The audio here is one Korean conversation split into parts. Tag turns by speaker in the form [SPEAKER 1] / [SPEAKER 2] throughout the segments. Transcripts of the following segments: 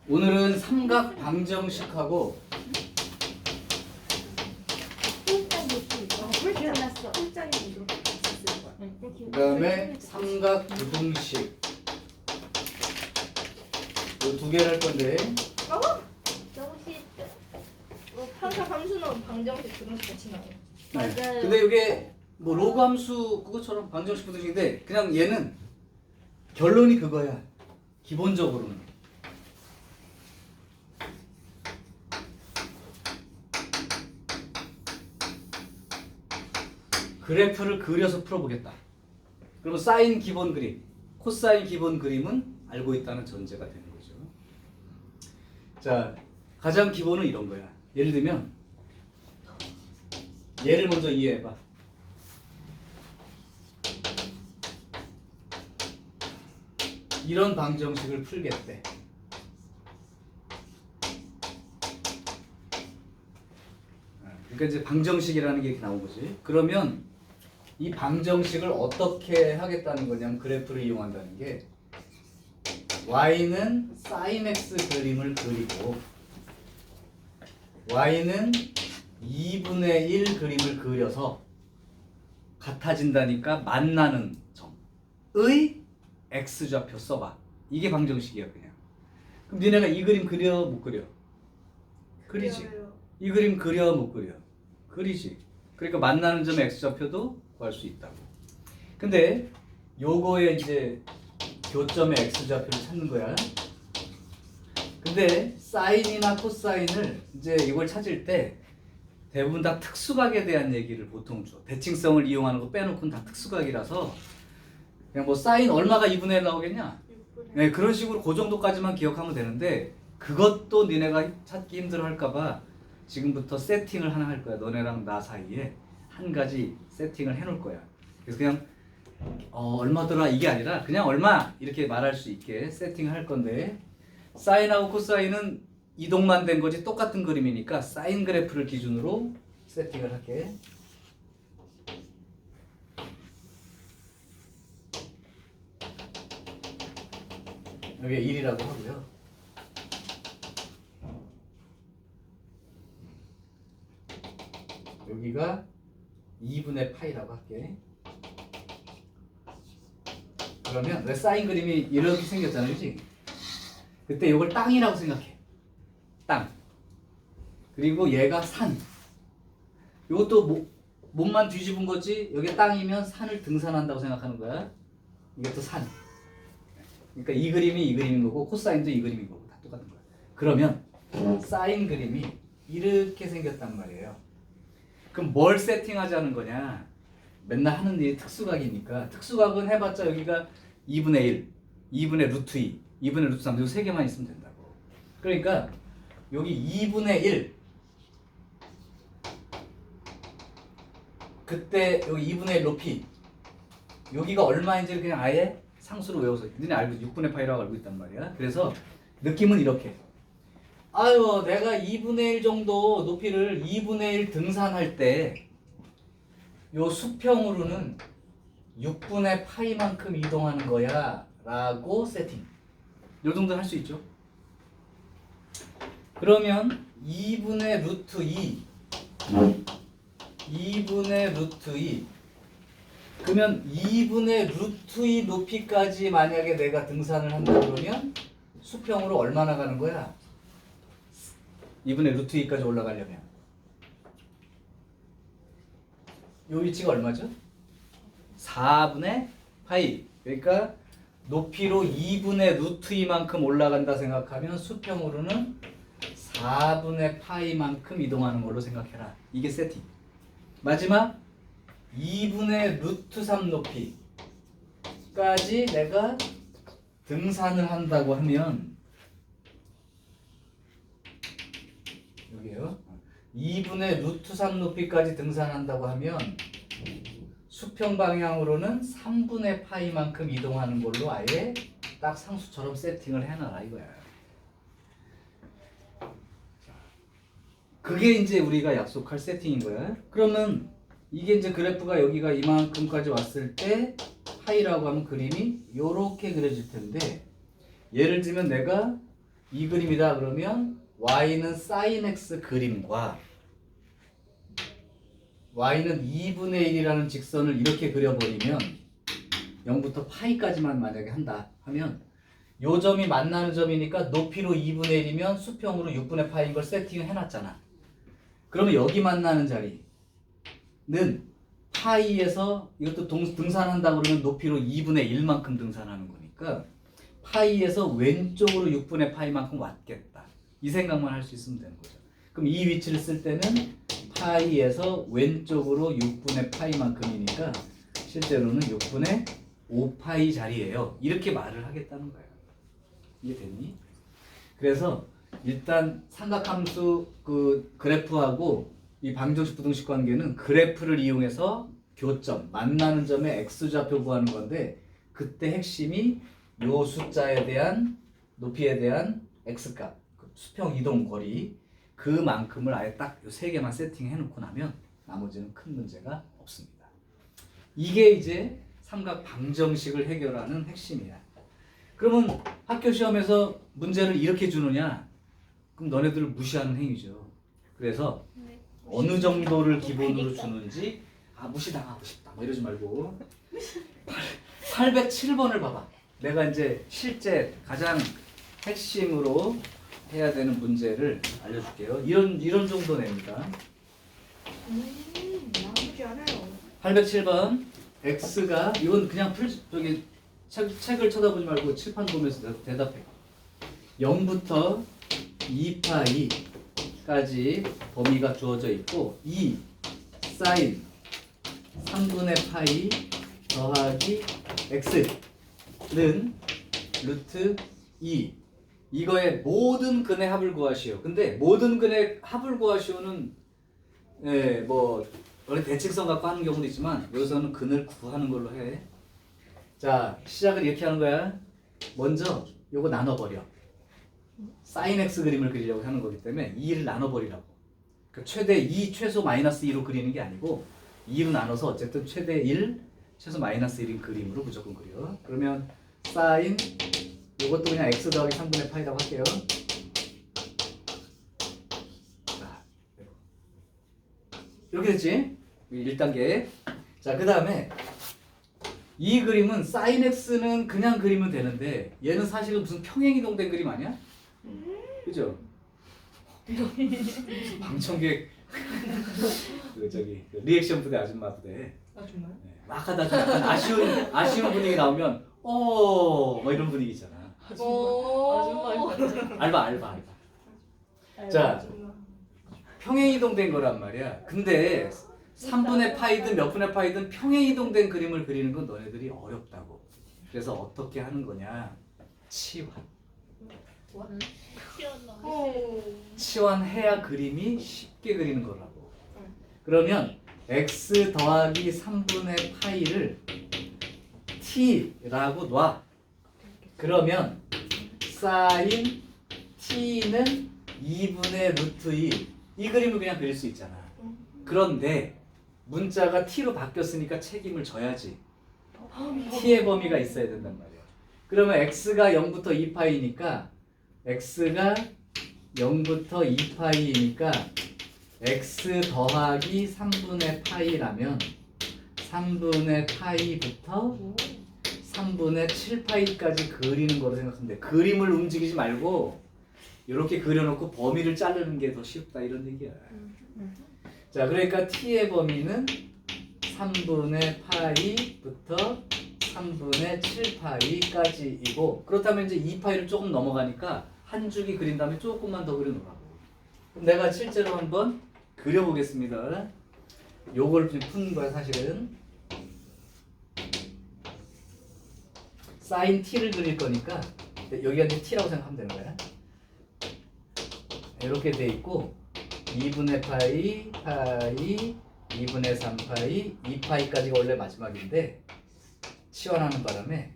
[SPEAKER 1] 오늘은 삼각 방정식하고
[SPEAKER 2] 기억났어. 홀짝이 이렇게 있었을 거야.
[SPEAKER 1] 그 다음에 삼각 부등식 이 두 개를 할 건데
[SPEAKER 2] 너무 쉽다. 항상 함수는 방정식 그런 거 같이 나와요.
[SPEAKER 1] 네.
[SPEAKER 2] 맞아요.
[SPEAKER 1] 근데 이게 뭐 로그 함수 그것처럼 방정식 부등식인데 그냥 얘는 결론이 그거야. 기본적으로는 그래프를 그려서 풀어보겠다. 그리고 사인 기본 그림, 코사인 기본 그림은 알고 있다는 전제가 되는 거죠. 자, 가장 기본은 이런 거야. 예를 들면 얘를 먼저 이해해봐. 이런 방정식을 풀겠대. 그러니까 이제 방정식이라는 게 이렇게 나온 거지. 그러면 이 방정식을 어떻게 하겠다는 거냐면 그래프를 이용한다는 게 y는 sin x 그림을 그리고 y는 2분의 1 그림을 그려서 같아진다니까 만나는 점의 x좌표 써봐. 이게 방정식이야 그냥. 그럼 니네가 이 그림 그려 못 그려? 그리지. 이 그림 그려 못 그려? 그리지. 그러니까 만나는 점 x좌표도 구할 수 있다고. 근데 요거에 이제 교점의 x좌표를 찾는 거야. 근데 사인이나 코사인을 이제 이걸 찾을 때 대부분 다 특수각에 대한 얘기를 보통 줘. 대칭성을 이용하는 거 빼놓고는 다 특수각이라서 그냥 뭐 사인 얼마가 2분의 1 나오겠냐? 네, 그런 식으로 그 정도까지만 기억하면 되는데 그것도 니네가 찾기 힘들어 할까봐 지금부터 세팅을 하나 할 거야. 너네랑 나 사이에 한 가지 세팅을 해놓을 거야. 그래서 그냥 얼마더라 이게 아니라 그냥 얼마 이렇게 말할 수 있게 세팅을 할 건데 사인하고 코사인은 이동만 된 거지 똑같은 그림이니까 사인 그래프를 기준으로 세팅을 할게. 여기 1이라고 하고요. 여기가 2분의 파이라고 할게. 그러면 왜 사인 그림이 이렇게 생겼잖아, 그렇지? 그때 이걸 땅이라고 생각해. 땅. 그리고 얘가 산. 이것도 몸만 뒤집은 거지. 여기 땅이면 산을 등산한다고 생각하는 거야. 이것도 산. 그러니까 이 그림이 이 그림인 거고 코사인도 이 그림인 거고 다 똑같은 거야. 그러면 사인 그림이 이렇게 생겼단 말이에요. 그럼 뭘 세팅하자는 거냐? 맨날 하는 일이 특수각이니까 특수각은 해봤자 여기가 2분의 1, 2분의 루트 2, 2분의 루트 3 이 세 개만 있으면 된다고. 그러니까 여기 2분의 1 그때 여기 2분의 1 높이 여기가 얼마인지를 그냥 아예 상수로 외워서 니네 알고 6분의 파이라고 알고 있단 말이야. 그래서 느낌은 이렇게 아유 내가 2분의 1 정도 높이를 2분의 1 등산할 때 요 수평으로는 6분의 파이만큼 이동하는 거야 라고 세팅. 요 정도 할 수 있죠. 그러면 2분의 루트 2 2분의 루트 2 그러면 2분의 루트 2 높이까지 만약에 내가 등산을 한다 그러면 수평으로 얼마나 가는 거야? 2분의 루트 2까지 올라가려면 요 위치가 얼마죠? 4분의 파이. 그러니까 높이로 2분의 루트 2만큼 올라간다 생각하면 수평으로는 4분의 파이만큼 이동하는 걸로 생각해라. 이게 세팅. 마지막 2분의 루트 3 높이까지 내가 등산을 한다고 하면 여기요. 2분의 루트 3 높이까지 등산한다고 하면 수평 방향으로는 3분의 파이만큼 이동하는 걸로 아예 딱 상수처럼 세팅을 해놔라 이거야. 그게 이제 우리가 약속할 세팅인 거야. 그러면 이게 이제 그래프가 여기가 이만큼까지 왔을 때 파이라고 하면 그림이 요렇게 그려질 텐데 예를 들면 내가 이 그림이다 그러면 y는 sin x 그림과 y는 2분의 1이라는 직선을 이렇게 그려버리면 0부터 파이까지만 만약에 한다 하면 요 점이 만나는 점이니까 높이로 2분의 1이면 수평으로 6분의 파이인 걸 세팅을 해놨잖아. 그러면 여기 만나는 자리는 파이에서 이것도 등산한다 그러면 높이로 2분의 1만큼 등산하는 거니까 파이에서 왼쪽으로 6분의 파이만큼 왔겠다. 이 생각만 할 수 있으면 되는 거죠. 그럼 이 위치를 쓸 때는 파이에서 왼쪽으로 6분의 파이만큼이니까 실제로는 6분의 5파이 자리예요. 이렇게 말을 하겠다는 거예요. 이해됐니? 그래서 일단 삼각함수 그 그래프하고 이 방정식 부등식 관계는 그래프를 이용해서 교점, 만나는 점의 x좌표 구하는 건데 그때 핵심이 요 숫자에 대한 높이에 대한 x값, 그 수평 이동 거리 그만큼을 아예 딱 요 세 개만 세팅해 놓고 나면 나머지는 큰 문제가 없습니다. 이게 이제 삼각 방정식을 해결하는 핵심이야. 그러면 학교 시험에서 문제를 이렇게 주느냐? 그럼 너네들을 무시하는 행위죠. 그래서
[SPEAKER 2] 네.
[SPEAKER 1] 어느 정도를 기본으로 주는지 무시당하고 싶다 뭐 이러지 말고 807번을 봐봐. 내가 이제 실제 가장 핵심으로 해야 되는 문제를 알려줄게요. 이런 정도 냅니다.
[SPEAKER 2] 나쁘지 않아요.
[SPEAKER 1] 807번 x가 이건 그냥 저기 책을 쳐다보지 말고 칠판 보면서 대답해. 0부터 2파이까지 범위가 주어져 있고 2 사인 3분의 파이 더하기 x는 루트 2 이거의 모든 근의 합을 구하시오. 근데 모든 근의 합을 구하시오는 뭐 원래 대칭성 갖고 하는 경우도 있지만 여기서는 근을 구하는 걸로 해. 자, 시작을 이렇게 하는 거야. 먼저 요거 나눠버려. sin x 그림을 그리려고 하는 거기 때문에 2를 나눠버리라고. 그러니까 최대 2 최소 마이너스 2로 그리는 게 아니고 2로 나눠서 어쨌든 최대 1 최소 마이너스 1인 그림으로 무조건 그려. 그러면 sin 요것도 그냥 x 더하기 3분의 파이라고 할게요. 자, 이렇게 됐지? 1단계. 자, 그 다음에 이 그림은 sin x는 그냥 그리면 되는데 얘는 사실은 무슨 평행이동된 그림 아니야? 그죠? 방청객 그 리액션 부대 아줌마 부대
[SPEAKER 2] 정말?
[SPEAKER 1] 막 하다 좀 약간 아쉬운 분위기 나오면 뭐 이런 분위기 있잖아. 알바. 자, 평행이동된 거란 말이야. 근데 3분의 파이든 몇 분의 파이든 평행이동된 그림을 그리는 건 너네들이 어렵다고. 그래서 어떻게 하는 거냐? 치환. 치환해야 그림이 쉽게 그리는 거라고. 그러면 x 더하기 3분의 파이를 t라고 놔. 그러면 sin t는 2분의 루트 2. 이 그림을 그냥 그릴 수 있잖아. 그런데 문자가 t로 바뀌었으니까 책임을 져야지. t의 범위가 있어야 된단 말이야. 그러면 x가 0부터 2파이니까 x가 0부터 2파이니까 x 더하기 3분의 파이라면 3분의 파이부터 3분의 7파이까지 그리는 거로 생각하면 돼. 그림을 움직이지 말고 이렇게 그려놓고 범위를 자르는 게 더 쉽다 이런 얘기야. 자, 그러니까 t의 범위는 3분의 파이부터 3분의 7파이까지이고 그렇다면 이제 2파이를 조금 넘어가니까 한 줄기 그린 다음에 조금만 더 그려놓으라고. 그럼 내가 실제로 한번 그려보겠습니다. 요걸 좀 푸는 거야 사실은. sin t를 그릴 거니까 여기가 이제 t라고 생각하면 되는 거야. 이렇게 돼 있고 2분의 파이, 2분의 3파이, 2파이까지가 원래 마지막인데 치환하는 바람에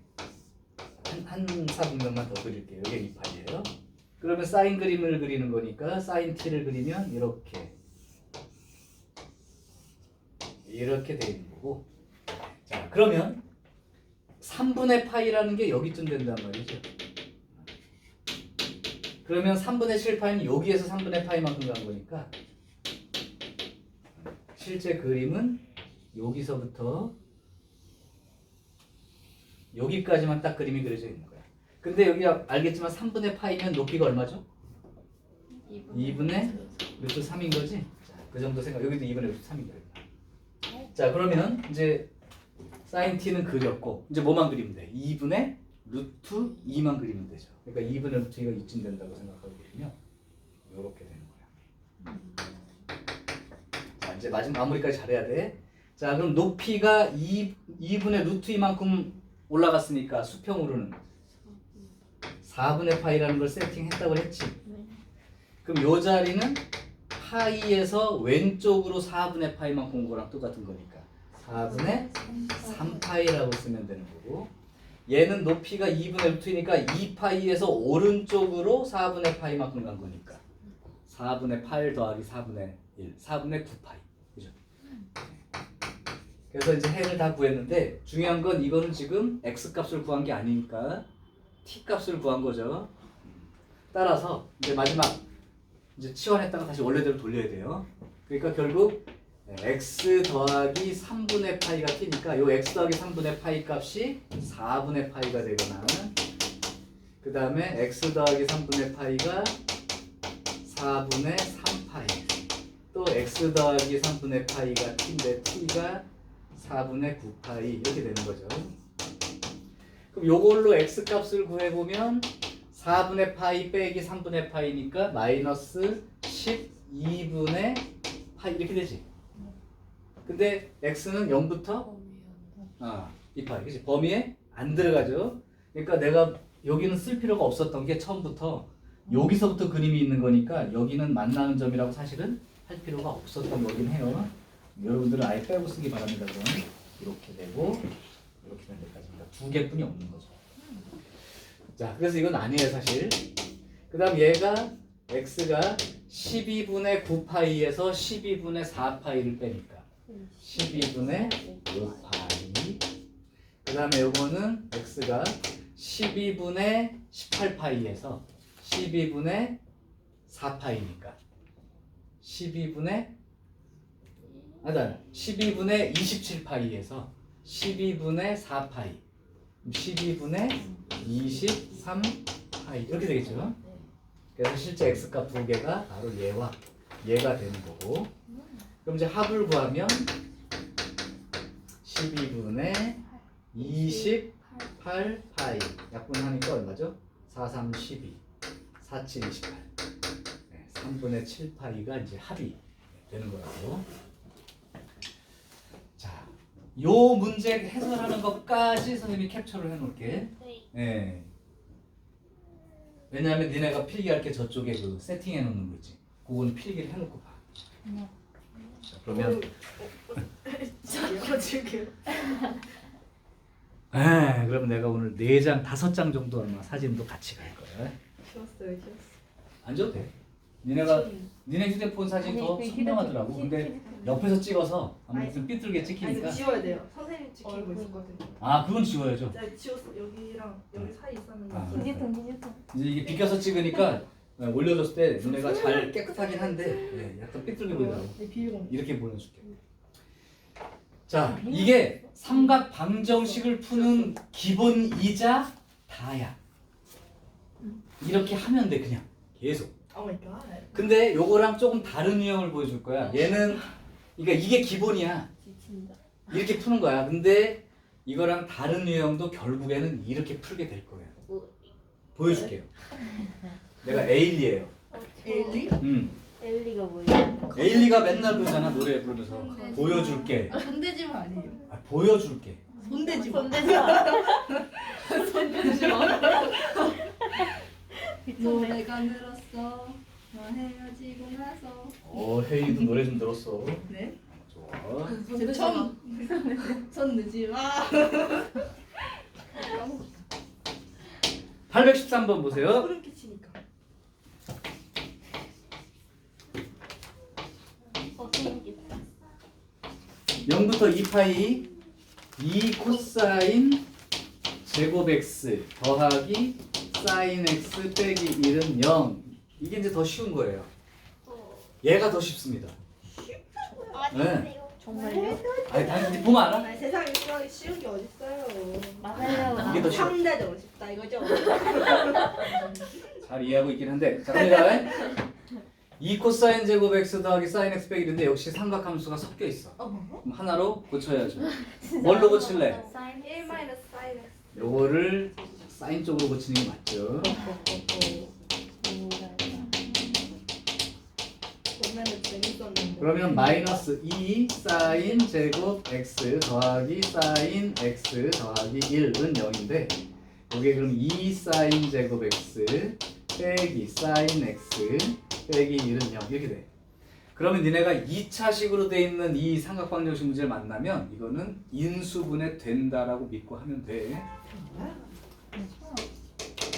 [SPEAKER 1] 한 사분면만 더 그릴게요. 이게 2파이예요. 그러면 사인 그림을 그리는 거니까 사인 t를 그리면 이렇게 돼 있는 거고. 자, 그러면 3분의 파이라는 게 여기쯤 된단 말이죠. 그러면 3분의 7파이는 여기에서 3분의 파이만큼 간 거니까 실제 그림은 여기서부터 여기까지만 딱 그림이 그려져 있는 거야. 근데 여기 알겠지만 3분의 파이면 높이가 얼마죠? 2분의 루트 3인 거지? 자, 그 정도 생각. 여기도 2분의 루트 3인 거야. 자, 그러면 이제 사인 t는 그렸고 이제 뭐만 그리면 돼? 2분의 루트 2만 그리면 되죠. 그러니까 2분의 루트 2가 이쯤 된다고 생각하고 그리면 이렇게 되는 거야. 자, 이제 마지막 마무리까지 잘해야 돼. 자, 그럼 높이가 2분의 루트 2만큼 올라갔으니까 수평으로는 4분의 파이라는 걸 세팅했다고 했지. 그럼 요 자리는 파이에서 왼쪽으로 4분의 파이만큼 온 거랑 똑같은 거니까 4분의 3파이라고 쓰면 되는 거고, 얘는 높이가 2분의 루트이니까 2파이에서 오른쪽으로 4분의 파이만큼 간 거니까 4분의 8 더하기 4분의 1, 4분의 9파이. 그죠? 그래서 이제 해를 다 구했는데 중요한 건 이거는 지금 x 값을 구한 게 아니니까 t 값을 구한 거죠. 따라서 이제 마지막 이제 치환했다가 다시 원래대로 돌려야 돼요. 그러니까 결국 x 더하기 3분의 파이가 t니까 요 x 더하기 3분의 파이 값이 4분의 파이가 되거나, 그 다음에 x 더하기 3분의 파이가 4분의 3파이, 또 x 더하기 3분의 파이가 t인데 t가 4분의 9파이 이렇게 되는 거죠. 그럼 요걸로 x 값을 구해보면 4분의 파이 빼기 3분의 파이니까 마이너스 12분의 파이 이렇게 되지. 근데 x는 0부터 2파이, 그치? 범위에 안 들어가죠. 그러니까 내가 여기는 쓸 필요가 없었던 게 처음부터 여기서부터 그림이 있는 거니까 여기는 만나는 점이라고 사실은 할 필요가 없었던 거긴 해요. 여러분들은 아예 빼고 쓰기 바랍니다. 그럼 이렇게 되고 이렇게 되는 데까지니까 두 개뿐이 없는 거죠. 자, 그래서 이건 아니에요 사실. 그 다음 얘가 x가 12분의 9파이에서 12분의 4파이를 빼니까 12분의 5파이. 그 다음에 요거는 x가 12분의 18파이에서 12분의 4파이니까 12분의 12분의 27파이에서 12분의 4파이, 12분의 23파이 이렇게 되겠죠. 그래서 실제 x값 두 개가 바로 얘와 얘가 되는 거고, 그럼 이제 합을 구하면 12분의 28파이 약분하니까 얼마죠? 4, 3, 12, 4, 7, 28, 3분의 7파이가 이제 합이 되는 거라고. 자, 요 문제 해설하는 것까지 선생님이 캡처를 해놓을게. 네. 왜냐하면 니네가 필기할 게 저쪽에 그 세팅해 놓는 거지. 그거는 필기를 해놓고 봐. 자, 그러면 그럼 내가 오늘 4장, 5장 정도 아마 사진도 같이 갈 거야.
[SPEAKER 2] 쉬웠어요.
[SPEAKER 1] 안 줘도 돼. 니네 휴대폰 사진 더 선명하더라고. 근데 옆에서 찍어서 아마 무슨 삐뚤게
[SPEAKER 2] 아니
[SPEAKER 1] 찍히니까.
[SPEAKER 2] 지워야 돼요. 선생님 찍힌 거 있었거든요.
[SPEAKER 1] 아, 그건 지워야죠.
[SPEAKER 2] 네, 지웠어. 여기랑 여기 사이 있었는데.
[SPEAKER 1] 아.
[SPEAKER 2] 디지털.
[SPEAKER 1] 이제 이게 비켜서 찍으니까 올려줬을 때 너네가 잘 깨끗하긴 한데 약간 삐뚤게 보이더라고.
[SPEAKER 2] 네, 비밀공.
[SPEAKER 1] 이렇게 보내줄게. 자, 이게 삼각 방정식을 푸는 기본이자 다야. 이렇게 하면 돼 그냥 계속.
[SPEAKER 2] 오 마이 갓.
[SPEAKER 1] 근데 요거랑 조금 다른 유형을 보여줄 거야. 얘는 그러니까 이게 기본이야.
[SPEAKER 2] 지친다.
[SPEAKER 1] 이렇게 푸는 거야. 근데 이거랑 다른 유형도 결국에는 이렇게 풀게 될 거예요. 보여줄게요. 내가 에일리예요.
[SPEAKER 2] 엘리?
[SPEAKER 3] 엘리가 뭐예요?
[SPEAKER 1] 에일리가 맨날 그러잖아 노래 부르면서. 보여줄게.
[SPEAKER 2] 손대지마 아니에요.
[SPEAKER 1] 보여줄게.
[SPEAKER 2] 손대지마. 노래가 늘었어. 너 헤어지고 나서.
[SPEAKER 1] 혜이도 노래 좀 들었어.
[SPEAKER 2] 네?
[SPEAKER 1] 좋아.
[SPEAKER 2] 손 넣지 마.
[SPEAKER 1] 813번 보세요.
[SPEAKER 2] 소름 끼치니까.
[SPEAKER 3] 재밌겠다.
[SPEAKER 1] 0부터 2파이 2 코사인 제곱 x 더하기 sin x 빼기 1은 0. 이게 이제 더 쉬운 거예요. 얘가 더 쉽습니다. 네.
[SPEAKER 3] 정말요?
[SPEAKER 1] 아니 당연히 보면 알아?
[SPEAKER 2] 아니, 세상에 쉬운 게 어딨어요.
[SPEAKER 3] 맞아요.
[SPEAKER 1] 이게 더 쉬워.
[SPEAKER 2] 3대도 쉽다 이거죠?
[SPEAKER 1] 잘 이해하고 있긴 한데 자 갑니다. 2 코사인 제곱 x 더하기 sin x 빼기 1인데 역시 삼각함수가 섞여 있어. 그럼 하나로 고쳐야죠. 뭘로 고칠래?
[SPEAKER 3] 사인
[SPEAKER 2] 1 마이너스 사인 x.
[SPEAKER 1] 요거를 사인 쪽으로 고치는 게 맞죠.
[SPEAKER 2] 보면은 재밌었는데.
[SPEAKER 1] 그러면 마이너스 2 사인 제곱 x 더하기 사인 x 더하기 1은 0인데 여기에 그럼 2 사인 제곱 x 빼기 사인 x 빼기 1은 0 이렇게 돼. 그러면 니네가 2차식으로 돼 있는 이 삼각방정식 문제를 만나면 이거는 인수분해 된다라고 믿고 하면 돼.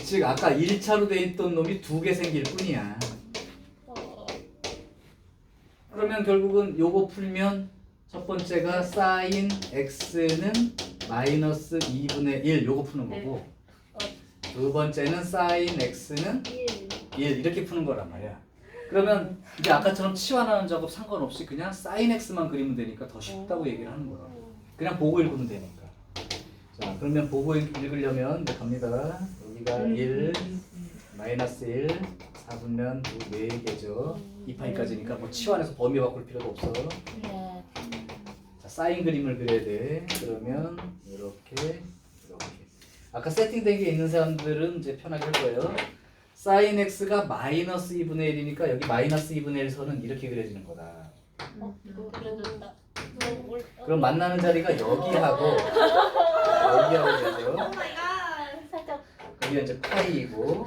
[SPEAKER 1] 즉 아까 1차로 돼 있던 놈이 2개 생길 뿐이야. 그러면 결국은 요거 풀면 첫 번째가 sin x는 마이너스 2분의 1 요거 푸는 거고 두 번째는 sin x는 1 이렇게 푸는 거란 말이야. 그러면 이제 아까처럼 치환하는 작업 상관없이 그냥 sin x만 그리면 되니까 더 쉽다고 얘기를 하는 거야. 그냥 보고 읽으면 되니까. 자 그러면 보고 읽으려면 이제 갑니다. 여기가 1 마이너스 1 4분면 4개죠. 2파이까지니까 뭐 치환해서 범위 바꿀 필요도 없어.
[SPEAKER 3] 네.
[SPEAKER 1] 자, 사인 그림을 그려야 돼. 그러면 이렇게. 아까 세팅된 게 있는 사람들은 이제 편하게 할 거예요. 사인 x가 마이너스 2분의 1이니까 여기 마이너스 2분의 1 선은 이렇게 그려지는 거다.
[SPEAKER 3] 그래도
[SPEAKER 1] 그럼 만나는 자리가 여기하고 되죠.
[SPEAKER 2] 오 마이 갓.
[SPEAKER 3] 살짝
[SPEAKER 1] 여기가 이제 파이이고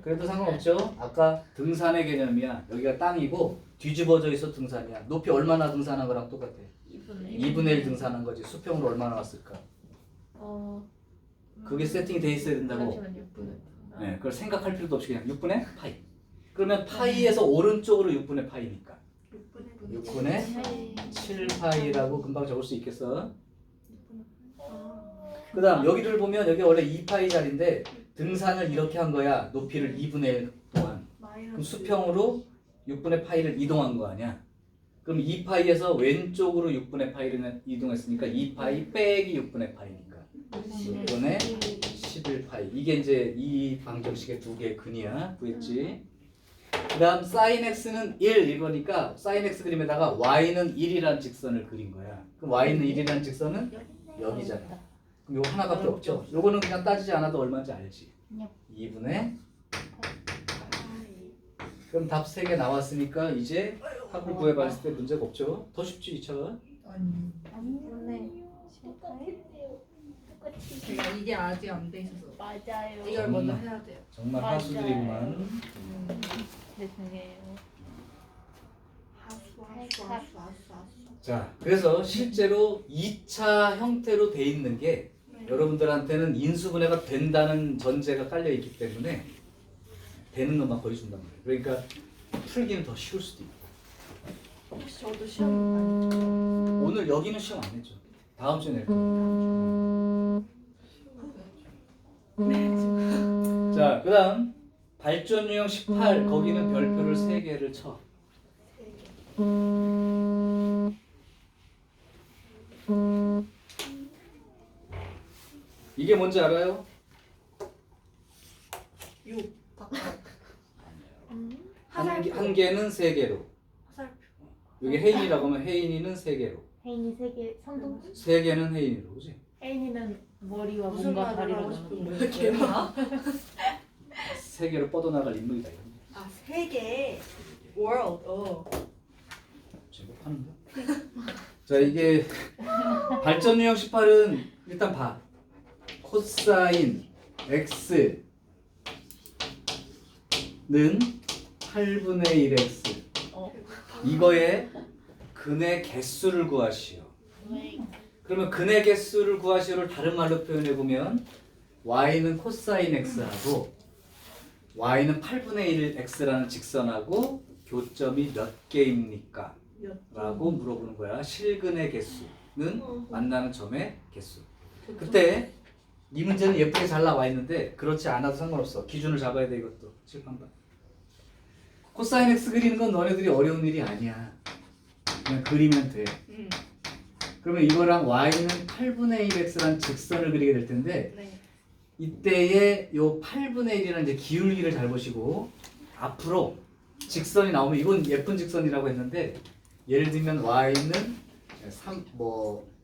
[SPEAKER 1] 그래도 상관없죠. 아까 등산의 개념이야. 여기가 땅이고 뒤집어져 있어 등산이야. 높이 얼마나 등산한 거랑 똑같아. 2분의 1 등산한 거지. 수평으로 얼마나 왔을까? 그게 세팅이 돼 있어야 된다고. 네, 그걸 생각할 필요도 없이 그냥 6분의 파이. 그러면 파이에서 오른쪽으로 6분의 파이니까 6분의 7파이라고 금방 적을 수 있겠어. 그 다음 여기를 보면 여기 원래 2파이 자리인데 등산을 이렇게 한 거야. 높이를 2분의 1 동안. 그럼 수평으로 6분의 파이를 이동한 거 아니야. 그럼 2파이에서 왼쪽으로 6분의 파이를 이동했으니까 2파이 빼기 6분의 파이니까 6분의 11파이. 이게 이제 이 방정식의 두 개의 근이야. 구했지? 그 다음 sin x는 1 이거니까 sin x 그림에다가 y는 1이라는 직선을 그린 거야. 그럼 y는 1이라는 직선은 여기잖아. 그럼 요거 하나밖에 없죠? 요거는 그냥 따지지 않아도 얼마인지 알지? 2분의 그럼 답 3개 나왔으니까 이제 합을 구해봤을 때 문제가 없죠? 더 쉽지 2차가?
[SPEAKER 2] 제가 이게 아직 안 돼 있어서
[SPEAKER 3] 맞아요.
[SPEAKER 2] 이걸 먼저 해야 돼요.
[SPEAKER 1] 정말
[SPEAKER 3] 맞아요.
[SPEAKER 1] 하수들이구만.
[SPEAKER 3] 죄송해요.
[SPEAKER 1] 자, 그래서 실제로 2차 형태로 돼 있는 게 여러분들한테는 인수분해가 된다는 전제가 깔려 있기 때문에 되는 것만 보여준단 말이에요. 그러니까 풀기는 더 쉬울 수도 있고.
[SPEAKER 2] 혹시 저도 시험 많이 쳐요?
[SPEAKER 1] 오늘 여기는 시험 안 냈죠. 다음 주에 낼 거예요. 자, 그 다음 발전 유형 18 거기는 별표를 3개를 쳐. 이게 뭔지 알아요?
[SPEAKER 2] 6
[SPEAKER 1] 한 개는 3개로.
[SPEAKER 2] 화살표.
[SPEAKER 1] 여기 혜인이라고 하면 혜인이는 3개로.
[SPEAKER 3] 혜인이 3개 선동.
[SPEAKER 1] 3개는 혜인이로, 그지?
[SPEAKER 3] 혜인이는 머리와
[SPEAKER 2] 무슨
[SPEAKER 3] 몸과
[SPEAKER 2] 말을
[SPEAKER 3] 다리로
[SPEAKER 2] 하고
[SPEAKER 3] 나눠.
[SPEAKER 2] 싶은 거예요?
[SPEAKER 1] 3개로 뻗어나갈 인물이다. 이런 거.
[SPEAKER 2] 아, 3개. 월드.
[SPEAKER 1] 제곱하는데? 자, 이게 발전 유형 18은 일단 봐. 코사인 x는 8분의 1x. 이거의 근의 개수를 구하시오. 그러면 근의 개수를 구하시오를 다른 말로 표현해 보면 y는 코사인 x하고 y는 8분의 1 x라는 직선하고 교점이 몇 개입니까? 라고 물어보는 거야. 실근의 개수는 만나는 점의 개수. 그때 이 문제는 예쁘게 잘 나와 있는데 그렇지 않아도 상관없어. 기준을 잡아야 돼 이것도. 칠판봐. 코사인 x 그리는 건 너네들이 어려운 일이 아니야. 그냥 그리면 돼. 그러면 이거랑 y는 8분의 1x라는 직선을 그리게 될 텐데
[SPEAKER 2] 네.
[SPEAKER 1] 이때에 요 8분의 1이라는 이제 기울기를 잘 보시고 앞으로 직선이 나오면 이건 예쁜 직선이라고 했는데 예를 들면 y는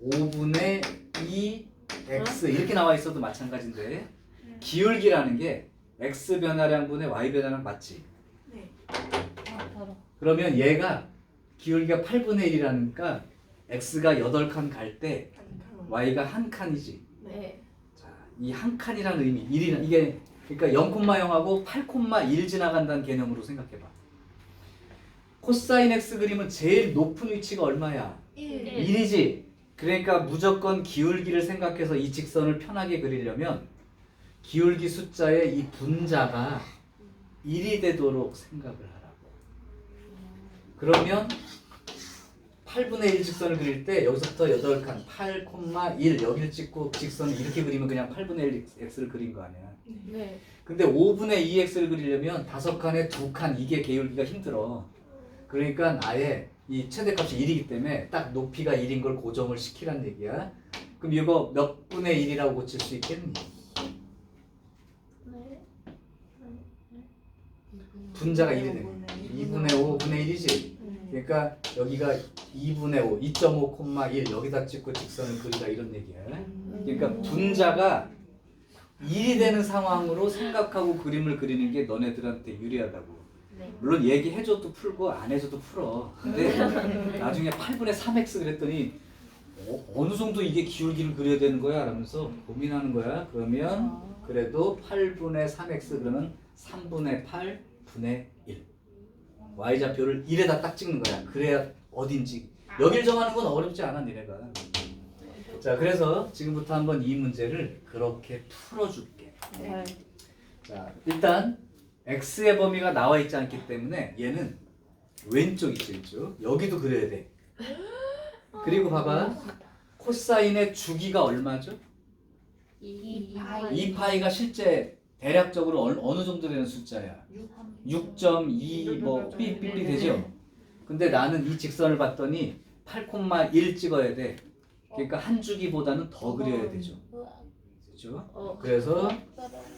[SPEAKER 1] 5분의 2 x 이렇게 나와 있어도 마찬가지인데 기울기라는 게 x 변화량분의 y 변화량 맞지?
[SPEAKER 2] 네.
[SPEAKER 3] 바로.
[SPEAKER 1] 그러면 얘가 기울기가 8분의 1이라니까 x가 8칸 갈 때 y가 한 칸이지.
[SPEAKER 2] 네.
[SPEAKER 1] 자, 이 한 칸이라는 의미, 1이나 이게 그러니까 0,0하고 8,1 지나간다는 개념으로 생각해 봐. 코사인 x 그림은 제일 높은 위치가 얼마야?
[SPEAKER 2] 1.
[SPEAKER 1] 1이지. 그러니까 무조건 기울기를 생각해서 이 직선을 편하게 그리려면 기울기 숫자의 이 분자가 1이 되도록 생각을 하라고. 그러면 8분의 1 직선을 그릴 때 여기서부터 8칸 8,1 여기를 찍고 직선을 이렇게 그리면 그냥 8분의 1 x를 그린 거 아니야.
[SPEAKER 3] 네.
[SPEAKER 1] 근데 5분의 2x를 그리려면 5칸에 2칸 이게 기울기가 힘들어. 그러니까 아예 이 최대값이 1이기 때문에 딱 높이가 1인 걸 고정을 시키란 얘기야. 그럼 이거 몇 분의 1이라고 고칠 수 있겠니?
[SPEAKER 3] 네.
[SPEAKER 1] 분자가 1이 되네. 2분의 5, 분의 1이지. 그러니까 여기가 2분의 5, 2.5,1 여기다 찍고 직선을 그리다 이런 얘기야. 그러니까 분자가 1이 되는 상황으로 생각하고 그림을 그리는 게 너네들한테 유리하다고.
[SPEAKER 3] 네.
[SPEAKER 1] 물론 얘기해줘도 풀고 안 해줘도 풀어. 근데 나중에 8분의 3x 그랬더니 어느 정도 이게 기울기를 그려야 되는 거야? 라면서 고민하는 거야. 그러면 그래도 8분의 3x 그러면 3분의 8분의 1. y좌표를 1에다 딱 찍는 거야. 그래야 어딘지. 여길 정하는 건 어렵지 않아 니네가. 자, 그래서 지금부터 한번 이 문제를 그렇게 풀어줄게.
[SPEAKER 3] 네.
[SPEAKER 1] 자, 일단 x의 범위가 나와 있지 않기 때문에 얘는 왼쪽 있죠, 왼쪽. 여기도 그려야 돼. 그리고 봐봐. 코사인의 주기가 얼마죠? 2파이가 실제 대략적으로 어느 정도 되는 숫자야? 6.2 뭐 삐삐삐 되죠? 근데 나는 이 직선을 봤더니 8,1 찍어야 돼. 그러니까 한 주기보다는 더 그려야 되죠. 그렇죠? 그래서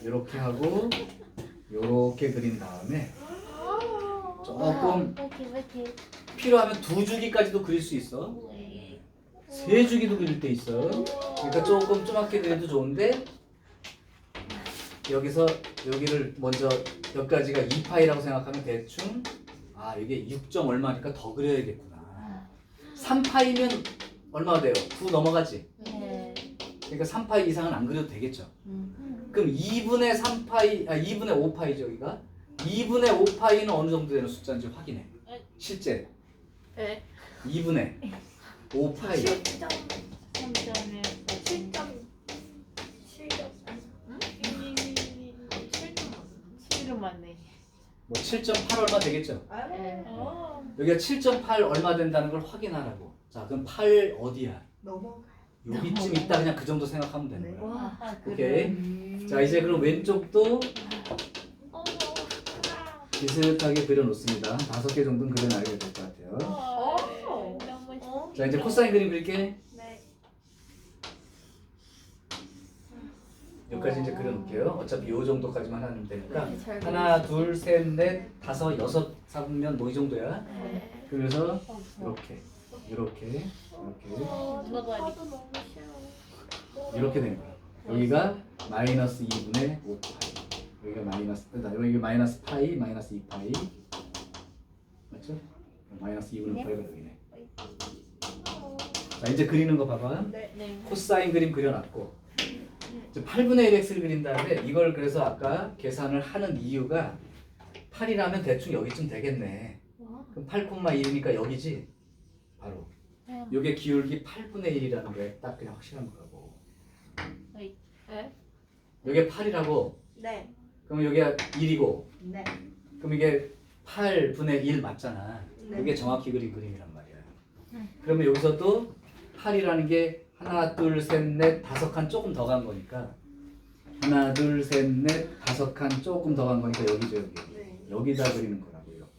[SPEAKER 1] 이렇게 하고 이렇게 그린 다음에 조금 필요하면 2주기까지도 그릴 수 있어. 3주기도 그릴 때 있어. 그러니까 조금 쪼맣게 그려도 좋은데 여기서 여기를 먼저 여기까지가 2파이라고 생각하면 대충 이게 6. 얼마니까 더 그려야겠구나. 3파이면 얼마가 돼요? 9 넘어가지?
[SPEAKER 3] 네.
[SPEAKER 1] 그러니까 3파이 이상은 안 그려도 되겠죠. 그럼 2분의 3파이, 2분의 5파이죠 여기가? 2분의 5파이는 어느 정도 되는 숫자인지 확인해. 실제
[SPEAKER 3] 네.
[SPEAKER 1] 2분의 5파이
[SPEAKER 2] 7점
[SPEAKER 3] 3점에 7점 맞네.
[SPEAKER 1] 뭐 7.8 얼마 되겠죠?
[SPEAKER 3] 네.
[SPEAKER 1] 여기가 7.8 얼마 된다는 걸 확인하라고. 자, 그럼 8 어디야?
[SPEAKER 2] 넘어가요.
[SPEAKER 1] 여기쯤 있다. 그냥 그 정도 생각하면 되는 거야.
[SPEAKER 3] 와.
[SPEAKER 1] 오케이. 자, 이제 그럼 왼쪽도 비슷하게 그려놓습니다. 5개 정도는 그려놔야 될 것 같아요.
[SPEAKER 3] 너무
[SPEAKER 1] 자, 이제 코사인 그림 그릴게.
[SPEAKER 2] 네.
[SPEAKER 1] 여기까지 이제 그려놓을게요. 어차피 요 정도까지만 하면 되니까.
[SPEAKER 3] 네, 잘
[SPEAKER 1] 하나, 둘, 셋, 넷, 다섯, 여섯 잡으면 뭐 이 정도야.
[SPEAKER 2] 네.
[SPEAKER 1] 그래서 이렇게, 이렇게, 이렇게,
[SPEAKER 2] 너무 싫어.
[SPEAKER 1] 이렇게 되는 거야. 여기가 마이너스 2분의 5파이. 여기가 마이너스, 여기 마이너스 파이, 마이너스 2파이. 맞죠? 마이너스 2분의 5파이가 여기네. 자, 이제 그리는 거 봐봐.
[SPEAKER 2] 네.
[SPEAKER 3] 네.
[SPEAKER 1] 코사인 그림 그려놨고. 이제 8분의 1x를 그린 다음에 이걸 그래서 아까 계산을 하는 이유가 8이라면 대충 여기쯤 되겠네. 그럼 8,1이니까 여기지? 바로. 요게 기울기 8분의 1이라는 게 딱 그냥 확실한 거라고.
[SPEAKER 3] 네.
[SPEAKER 1] 요게 8이라고.
[SPEAKER 2] 네.
[SPEAKER 1] 그럼 여기가 1이고.
[SPEAKER 2] 네.
[SPEAKER 1] 그럼 이게 8분의 1 맞잖아.
[SPEAKER 2] 네.
[SPEAKER 1] 이게 정확히 그린 그림이란 말이야. 그러면 여기서도 8이라는 게 하나, 둘, 셋, 넷, 5칸 조금 더 간 거니까 하나, 둘, 셋, 넷, 5칸 조금 더 간 거니까 여기죠, 여기.
[SPEAKER 2] 네.
[SPEAKER 1] 여기다 그리는 거라고 이렇게.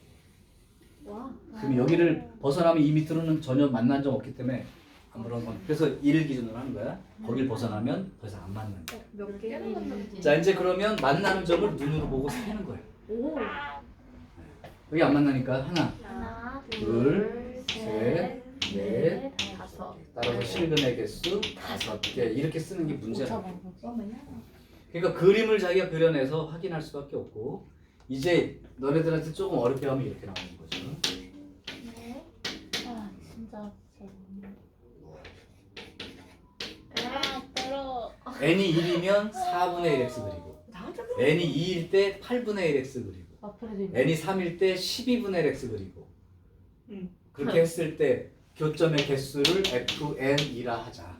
[SPEAKER 2] 와.
[SPEAKER 1] 그럼 여기를 벗어나면 이 밑으로는 전혀 만난 점 없기 때문에 아무런 건. 그래서 1 기준으로 하는 거야. 거길 벗어나면 더 이상 안 만난다.
[SPEAKER 2] 몇 개를 만났지?
[SPEAKER 1] 자, 이제 그러면 만나는 점을 눈으로 보고 세는 거예요.
[SPEAKER 2] 오.
[SPEAKER 1] 여기 안 만나니까 하나,
[SPEAKER 2] 하나,
[SPEAKER 1] 둘, 셋, 넷,
[SPEAKER 2] 다섯.
[SPEAKER 1] 따라서 실근의 개수 5개 이렇게 쓰는 게 문제라고.
[SPEAKER 2] 잠깐만요.
[SPEAKER 1] 그러니까 그림을 자기가 그려내서 확인할 수밖에 없고 이제 너네들한테 조금 어렵게 하면 이렇게 나오는 거죠.
[SPEAKER 2] 네.
[SPEAKER 3] 아 진짜 아 떨어.
[SPEAKER 1] n이 1이면 4분의 1x 그리고 n이 2일 때 8분의 1x 그리고
[SPEAKER 3] 앞으로도 있네.
[SPEAKER 1] n이 3일 때 12분의 1x 그리고
[SPEAKER 2] 응.
[SPEAKER 1] 그렇게 했을 때 교점의 개수를 fn이라 하자.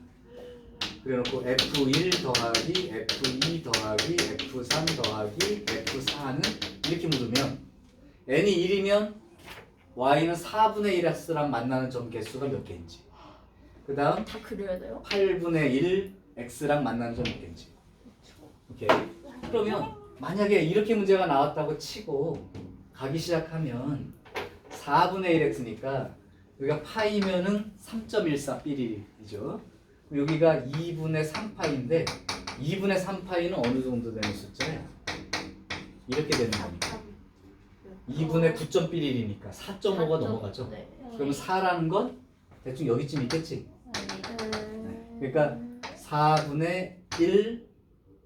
[SPEAKER 1] 그래놓고 f1 더하기 f2 더하기 f3 더하기 f4는 이렇게 묻으면 n이 1이면 y는 4분의 1x랑 만나는 점 개수가 몇 개인지, 그 다음
[SPEAKER 2] 다 그려야 돼요?
[SPEAKER 1] 8분의 1 x랑 만나는 점 몇 개인지. 오케이. 그러면 만약에 이렇게 문제가 나왔다고 치고 가기 시작하면 4분의 1 x니까 여기가 파이면은 3.14 삐리이죠. 여기가 2분의 3파인데 2분의 3파이는 어느 정도 되는 숫자예요? 이렇게 되는 거니까 2분의 9.11이니까 4.5가 넘어가죠.
[SPEAKER 2] 네.
[SPEAKER 1] 그러면 4라는 건 대충 여기쯤 있겠지. 그러니까 4분의 1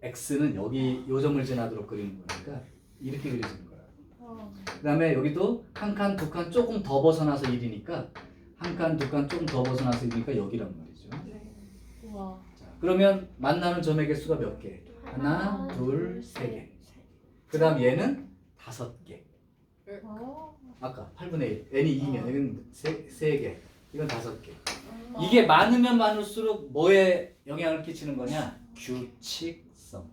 [SPEAKER 1] x는 여기 요 점을 지나도록 그리는 거니까 이렇게 그려지는 거야. 그 다음에 여기도 한 칸, 두 칸 조금 더 벗어나서 1이니까 한 칸, 두 칸 조금 더 벗어나서 1이니까 여기란 말이죠.
[SPEAKER 3] 우와.
[SPEAKER 1] 자, 그러면 만나는 점의 개수가 몇 개? 하나, 둘, 세 개. 그 다음 얘는 5개.
[SPEAKER 3] 어.
[SPEAKER 1] 아까 8분의 1. n이 2면 여기는 3개. 이건 5개. 이게 많으면 많을수록 뭐에 영향을 끼치는 거냐? 규칙성.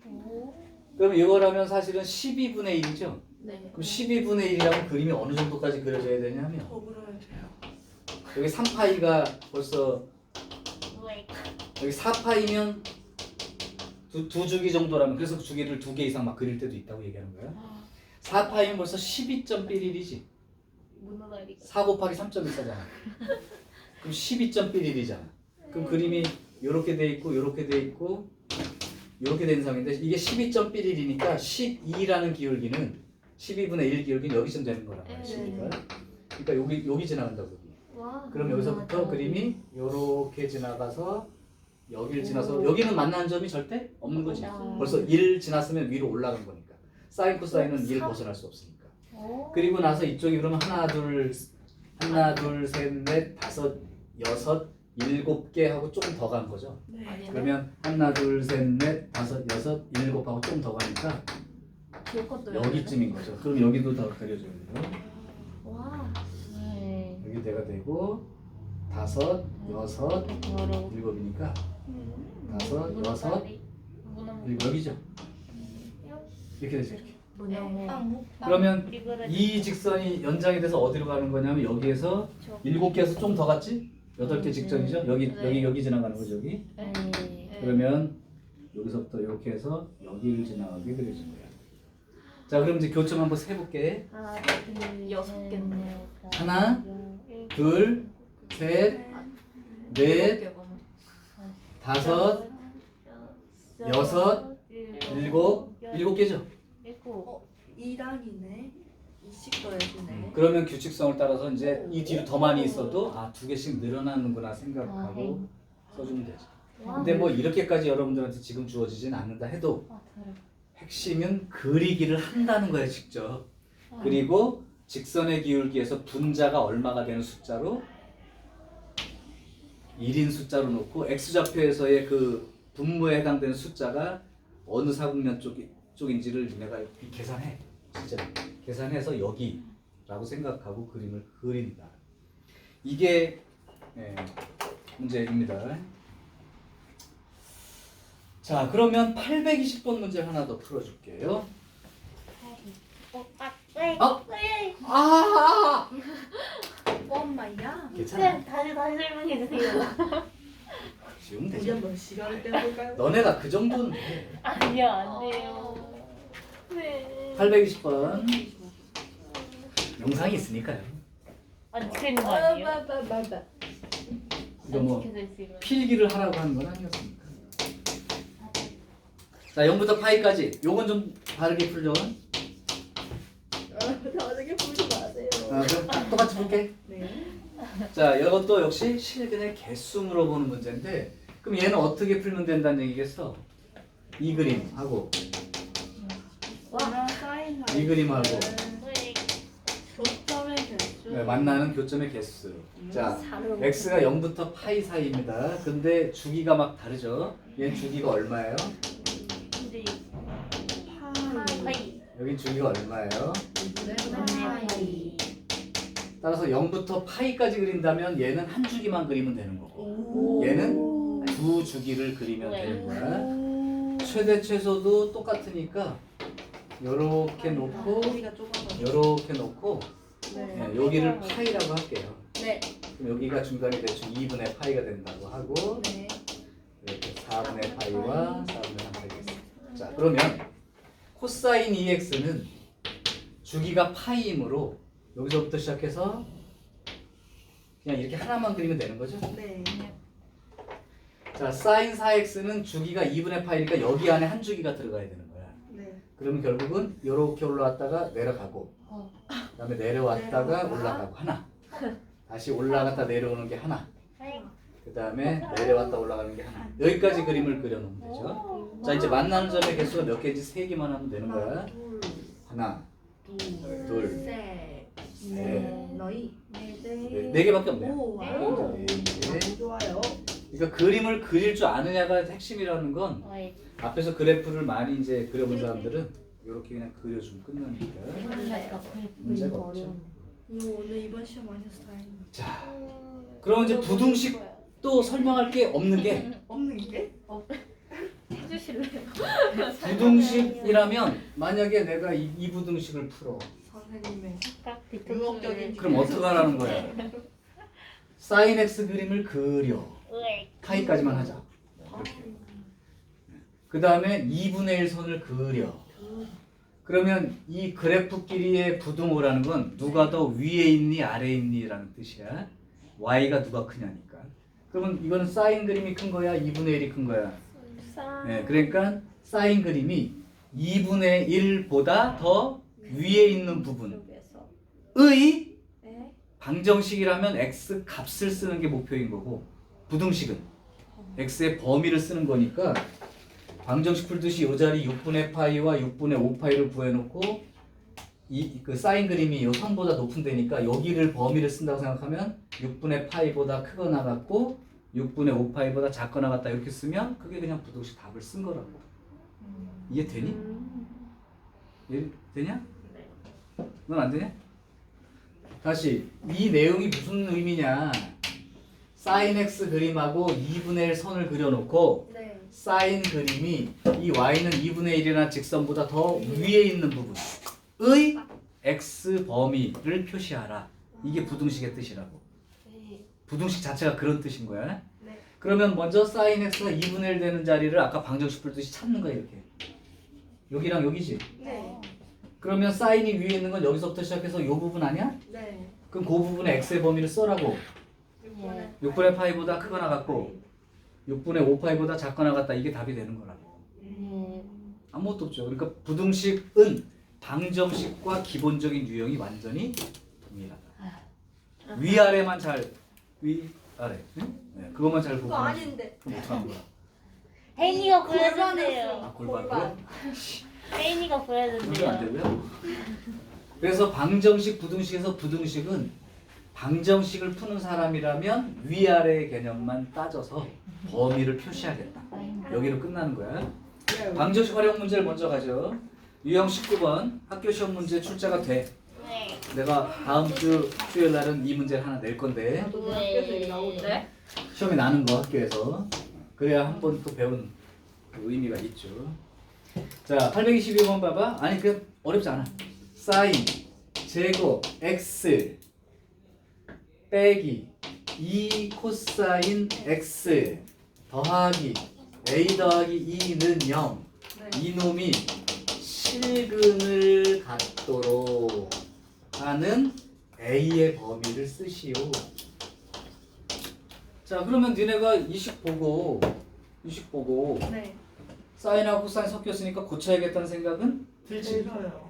[SPEAKER 3] 오.
[SPEAKER 1] 그럼 이거라면 사실은 12분의 1이죠?
[SPEAKER 2] 네.
[SPEAKER 1] 그럼 12분의 1이라면 그림이 어느 정도까지 그려져야 되냐면
[SPEAKER 2] 더 그려야 돼요.
[SPEAKER 1] 여기 3파이가 벌써 여기 4파이면 두 주기 정도라면, 그래서 주기를 2개 이상 막 그릴 때도 있다고 얘기하는 거야. 4파이면 벌써 12.11이지.
[SPEAKER 3] 문어다리가.
[SPEAKER 1] 4 곱하기 3.14잖아. 그럼 12.11이잖아. 그럼 그림이 이렇게 돼 있고 이렇게 돼 있고 이렇게 된 상인데 이게 12.11이니까 12라는 기울기는 12분의 1 기울기는 여기쯤 되는 거란 말이야. 12가. 그러니까 여기 지나간다고. 여기.
[SPEAKER 2] 와.
[SPEAKER 1] 그럼 여기서부터 그림이 이렇게 지나가서 여기를 지나서 여기는 만나는 점이 절대 없는 거지. 벌써 1 지났으면 위로 올라간 거니까. 사인 코사인은 1 벗어날 수 없으니까. 그리고 나서 이쪽이 그러면 하나 둘 셋 넷 다섯 여섯 7개 하고 조금 더 간 거죠.
[SPEAKER 2] 네.
[SPEAKER 1] 그러면 하나 둘 셋 넷 다섯 여섯 7 하고 조금 더 가니까
[SPEAKER 2] 뒤에 것도
[SPEAKER 1] 여기쯤인 거죠. 그럼 여기도 더 그려줘야 돼요.
[SPEAKER 2] 와.
[SPEAKER 3] 네.
[SPEAKER 1] 여기 내가 되고 다섯 여섯
[SPEAKER 3] 바로
[SPEAKER 1] 7이니까 다섯 여섯
[SPEAKER 3] 문어다리. 문어.
[SPEAKER 1] 그리고 여기죠. 이렇게 되죠. 이렇게.
[SPEAKER 2] 문어.
[SPEAKER 1] 그러면
[SPEAKER 3] 리그라지.
[SPEAKER 1] 이 직선이 연장이 돼서 어디로 가는 거냐면 여기에서 7개에서 좀 더 갔지? 8개 직전이죠? 여기 지나가는 거죠, 여기.
[SPEAKER 3] 네.
[SPEAKER 1] 그러면 여기서부터 이렇게 해서 여기를 지나가게 그려진 거야. 자, 그럼 이제 교점 한번 세볼게.
[SPEAKER 2] 하나, 둘, 6개네.
[SPEAKER 1] 하나, 둘, 셋, 넷, 다섯, 여섯, 7개죠?
[SPEAKER 2] 2단이네. 20 더해주네.
[SPEAKER 1] 그러면 규칙성을 따라서 이제 이 뒤로 더 많이 있어도 2개씩 늘어나는구나 생각하고 써주면 되죠. 근데 뭐 이렇게까지 여러분들한테 지금 주어지진 않는다 해도 핵심은 그리기를 한다는 거예요, 직접. 그리고 직선의 기울기에서 분자가 얼마가 되는 숫자로 1인 숫자로 놓고 x좌표에서의 그 분모에 해당되는 숫자가 어느 사분면 쪽인지를 내가 계산해. 진짜 계산해서 여기라고 생각하고 그림을 그린다. 이게 문제입니다. 자, 그러면 820번 문제 하나 더 풀어줄게요.
[SPEAKER 2] 엄마야.
[SPEAKER 1] 괜찮아.
[SPEAKER 3] 다시 설명해 주세요.
[SPEAKER 1] 지우면
[SPEAKER 2] 우리
[SPEAKER 1] 되죠.
[SPEAKER 2] 한번 시간을 떼볼까요?
[SPEAKER 1] 너네가 그 정도는 돼.
[SPEAKER 3] 아니요, 안 돼요.
[SPEAKER 2] 네.
[SPEAKER 1] 820번 영상이 있으니까요.
[SPEAKER 3] 안 찍히는 거 아니에요?
[SPEAKER 2] 맞다.
[SPEAKER 1] 이거
[SPEAKER 3] 안
[SPEAKER 1] 뭐
[SPEAKER 3] 찍혀져 있으면.
[SPEAKER 1] 필기를 하라고 하는 건 아니었습니까? 자, 0부터 파이까지. 요건 좀 다르게 풀죠.
[SPEAKER 2] 다르게 보지 마세요.
[SPEAKER 1] 그럼 똑같이 풀게.
[SPEAKER 2] 네.
[SPEAKER 1] 자, 이것도 역시 실근의 개수 물어보는 문제인데, 그럼 얘는 어떻게 풀면 된다는 얘기겠어? 이 그림하고
[SPEAKER 2] 사인
[SPEAKER 1] 이 그림하고
[SPEAKER 3] 네.
[SPEAKER 2] 교점의 개수.
[SPEAKER 1] 만나는 교점의 개수. 자, x가 0부터 파이 사이입니다. 근데 주기가 막 다르죠. 얘는 주기가 얼마예요?
[SPEAKER 3] 근데
[SPEAKER 2] 파이.
[SPEAKER 1] 여긴 주기가 얼마예요?
[SPEAKER 3] 파이.
[SPEAKER 1] 따라서 0부터 파이까지 그린다면 얘는 한 주기만 그리면 되는 거고,
[SPEAKER 2] 오.
[SPEAKER 1] 얘는 두 주기를 그리면 되는 거야. 최대 최소도 똑같으니까 요렇게 놓고
[SPEAKER 2] 우리가 좁아서.
[SPEAKER 1] 요렇게 놓고
[SPEAKER 2] 네.
[SPEAKER 1] 여기를 파이라고 할게요.
[SPEAKER 2] 네.
[SPEAKER 1] 그럼 여기가 중간이 대충 2분의 파이가 된다고 하고
[SPEAKER 2] 네.
[SPEAKER 1] 이렇게 4분의 파이와 4분의 3 파이가 있습니다. 자, 그러면 코사인 2x는 주기가 파이이므로 여기서부터 시작해서 그냥 이렇게 하나만 그리면 되는 거죠?
[SPEAKER 2] 네.
[SPEAKER 1] 자, 사인 4x는 주기가 2분의 파이니까 여기 안에 한 주기가 들어가야 되는 거야.
[SPEAKER 2] 네.
[SPEAKER 1] 그러면 결국은 이렇게 올라왔다가 내려가고 그다음에 내려왔다가 올라가고 하나, 다시 올라갔다 내려오는 게 하나, 그다음에 내려왔다 올라가는 게 하나. 여기까지 그림을 그려놓으면 되죠. 자, 이제 만나는 점의 개수가 몇 개인지 세 개만 하면 되는 거야. 하나, 둘,
[SPEAKER 2] 셋.
[SPEAKER 1] 넷,
[SPEAKER 2] 너희.
[SPEAKER 1] 네 개밖에 없네요.
[SPEAKER 2] 오.
[SPEAKER 1] 네 개.
[SPEAKER 2] 좋아요.
[SPEAKER 1] 그러니까 그림을 그릴 줄 아느냐가 핵심이라는 건
[SPEAKER 3] 네.
[SPEAKER 1] 앞에서 그래프를 많이 이제 그려본 사람들은 이렇게 그냥 그려주면 끝나니까 문제가 없죠.
[SPEAKER 2] 이거 오늘 이번 시험 많이 해서 다행이다.
[SPEAKER 1] 자, 그럼 이제 부등식 또 설명할 게 없는 게
[SPEAKER 2] 없는 게?
[SPEAKER 3] 해주실래요?
[SPEAKER 1] 부등식이라면 만약에 내가 이 부등식을 풀어
[SPEAKER 2] 선생님의
[SPEAKER 3] 딱
[SPEAKER 2] 유혹적인
[SPEAKER 1] 그럼 어떻게 하라는 거야? 사인 x 그림을 그려 파이까지만 하자. 이렇게. 그 다음에 2분의 1 선을 그려. 그러면 이 그래프 길이의 부등호라는 건 누가 더 위에 있니 아래에 있니 라는 뜻이야. y가 누가 크냐니까. 그러면 이거는 사인 그림이 큰 거야 2분의 1이 큰 거야. 네, 그러니까 사인 그림이 2분의 1보다 더 위에 있는 부분의 방정식이라면 x 값을 쓰는 게 목표인 거고, 부등식은 x의 범위를 쓰는 거니까 방정식 풀듯이 이 자리 6분의 파이와 6분의 5파이를 구해놓고 그 사인 그림이 이 선보다 높은 데니까 여기를 범위를 쓴다고 생각하면 6분의 파이보다 크거나 같고 6분의 5파이보다 작거나 같다 이렇게 쓰면 그게 그냥 부등식 답을 쓴 거라고. 이해 되니? 이해 되냐? 넌 안 되냐? 다시 이 내용이 무슨 의미냐? 사인 x 그림하고 2분의 1 선을 그려놓고
[SPEAKER 2] 네.
[SPEAKER 1] 사인 그림이 이 y는 2분의 1이나 직선보다 더 위에 있는 부분의 x 범위를 표시하라. 이게 부등식의 뜻이라고. 부등식 자체가 그런 뜻인 거야.
[SPEAKER 2] 네.
[SPEAKER 1] 그러면 먼저 사인 x가 2분의 1 되는 자리를 아까 방정식 풀듯이 찾는 거야. 이렇게 여기랑 여기지.
[SPEAKER 2] 네.
[SPEAKER 1] 그러면 사인이 위에 있는 건 여기서부터 시작해서 이 부분 아니야?
[SPEAKER 2] 네.
[SPEAKER 1] 그럼 그 부분에 x의 범위를 써라고. 6분의 파이보다 크거나 같고 6분의 5파이보다 작거나 같다. 이게 답이 되는 거라고. 아무것도 없죠. 그러니까 부등식은 방정식과 기본적인 유형이 완전히 동일하다. 위아래만 잘 위아래. 응? 네, 그것만 잘 보고.
[SPEAKER 2] 그거 아닌데.
[SPEAKER 1] 그럼 어떡하는 거야?
[SPEAKER 3] 혜인이가
[SPEAKER 2] 골반에서.
[SPEAKER 3] 보여주세요.
[SPEAKER 1] 아, 골반으로?
[SPEAKER 3] 혜인이가
[SPEAKER 1] 그건 안
[SPEAKER 3] 보여주세요.
[SPEAKER 1] 되고요. 그래서 방정식, 부등식에서 부등식은 방정식을 푸는 사람이라면 위아래의 개념만 따져서 범위를 표시하겠다. 여기로 끝나는 거야. 방정식 활용 문제를 먼저 가죠. 유형 19번 학교 시험 문제 출제가 돼.
[SPEAKER 3] 네.
[SPEAKER 1] 내가 다음 주 수요일 날은 이 문제를 하나 낼 건데
[SPEAKER 2] 나도 학교에서 이게 나오네.
[SPEAKER 1] 시험에 나는 거 학교에서 그래야 한 번 또 배운 그 의미가 있죠. 자, 822번 봐봐. 아니 그 어렵지 않아. 사인 제곱 x 빼기 2 코사인 x 더하기 a 더하기 2는 0
[SPEAKER 2] 네.
[SPEAKER 1] 이놈이 실근을 갖도록 하는 a의 범위를 쓰시오. 자 그러면 니네가 이식 보고
[SPEAKER 2] 네.
[SPEAKER 1] 사인하고 코사인 섞였으니까 고쳐야겠다는 생각은 들지.
[SPEAKER 2] 들어요.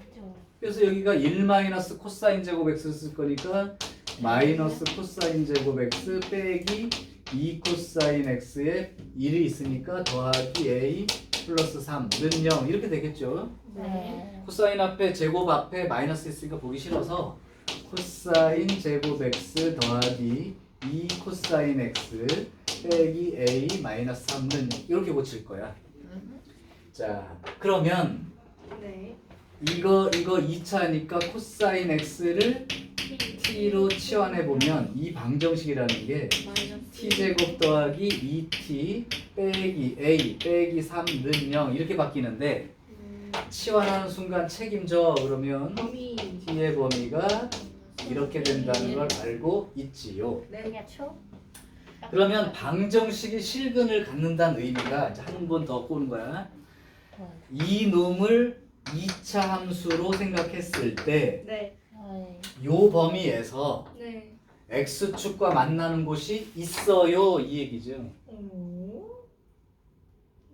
[SPEAKER 1] 그래서 여기가 1 마이너스 코사인 제곱 x 쓸 거니까 마이너스 코사인 제곱 x 빼기 2 코사인 x에 1이 있으니까 더하기 a 플러스 3는 0 이렇게 되겠죠.
[SPEAKER 3] 네.
[SPEAKER 1] 코사인 앞에 제곱 앞에 마이너스 있으니까 보기 싫어서 코사인 제곱 x 더하기 2 코사인 x 빼기 a 마이너스 3는 이렇게 고칠 거야. 자 그러면
[SPEAKER 2] 네.
[SPEAKER 1] 이거 2차니까 코사인 x를 t로 치환해 보면 이 방정식이라는 게
[SPEAKER 2] 마이너스
[SPEAKER 1] t제곱 더하기 2t 빼기 a 빼기 3는 0 이렇게 바뀌는데 치환하는 순간 책임져 그러면
[SPEAKER 2] 범위.
[SPEAKER 1] t의 범위가 이렇게 된다는 걸 알고 있지요.
[SPEAKER 2] 네.
[SPEAKER 3] 그냥 초?
[SPEAKER 1] 그러면 방정식이 실근을 갖는다는 의미가 이제 한 번 더 꼬는 거야. 이 놈을 2차 함수로 생각했을 때
[SPEAKER 2] 네.
[SPEAKER 1] 요 범위에서
[SPEAKER 2] 네.
[SPEAKER 1] x축과 만나는 곳이 있어요 이 얘기죠.
[SPEAKER 2] 오.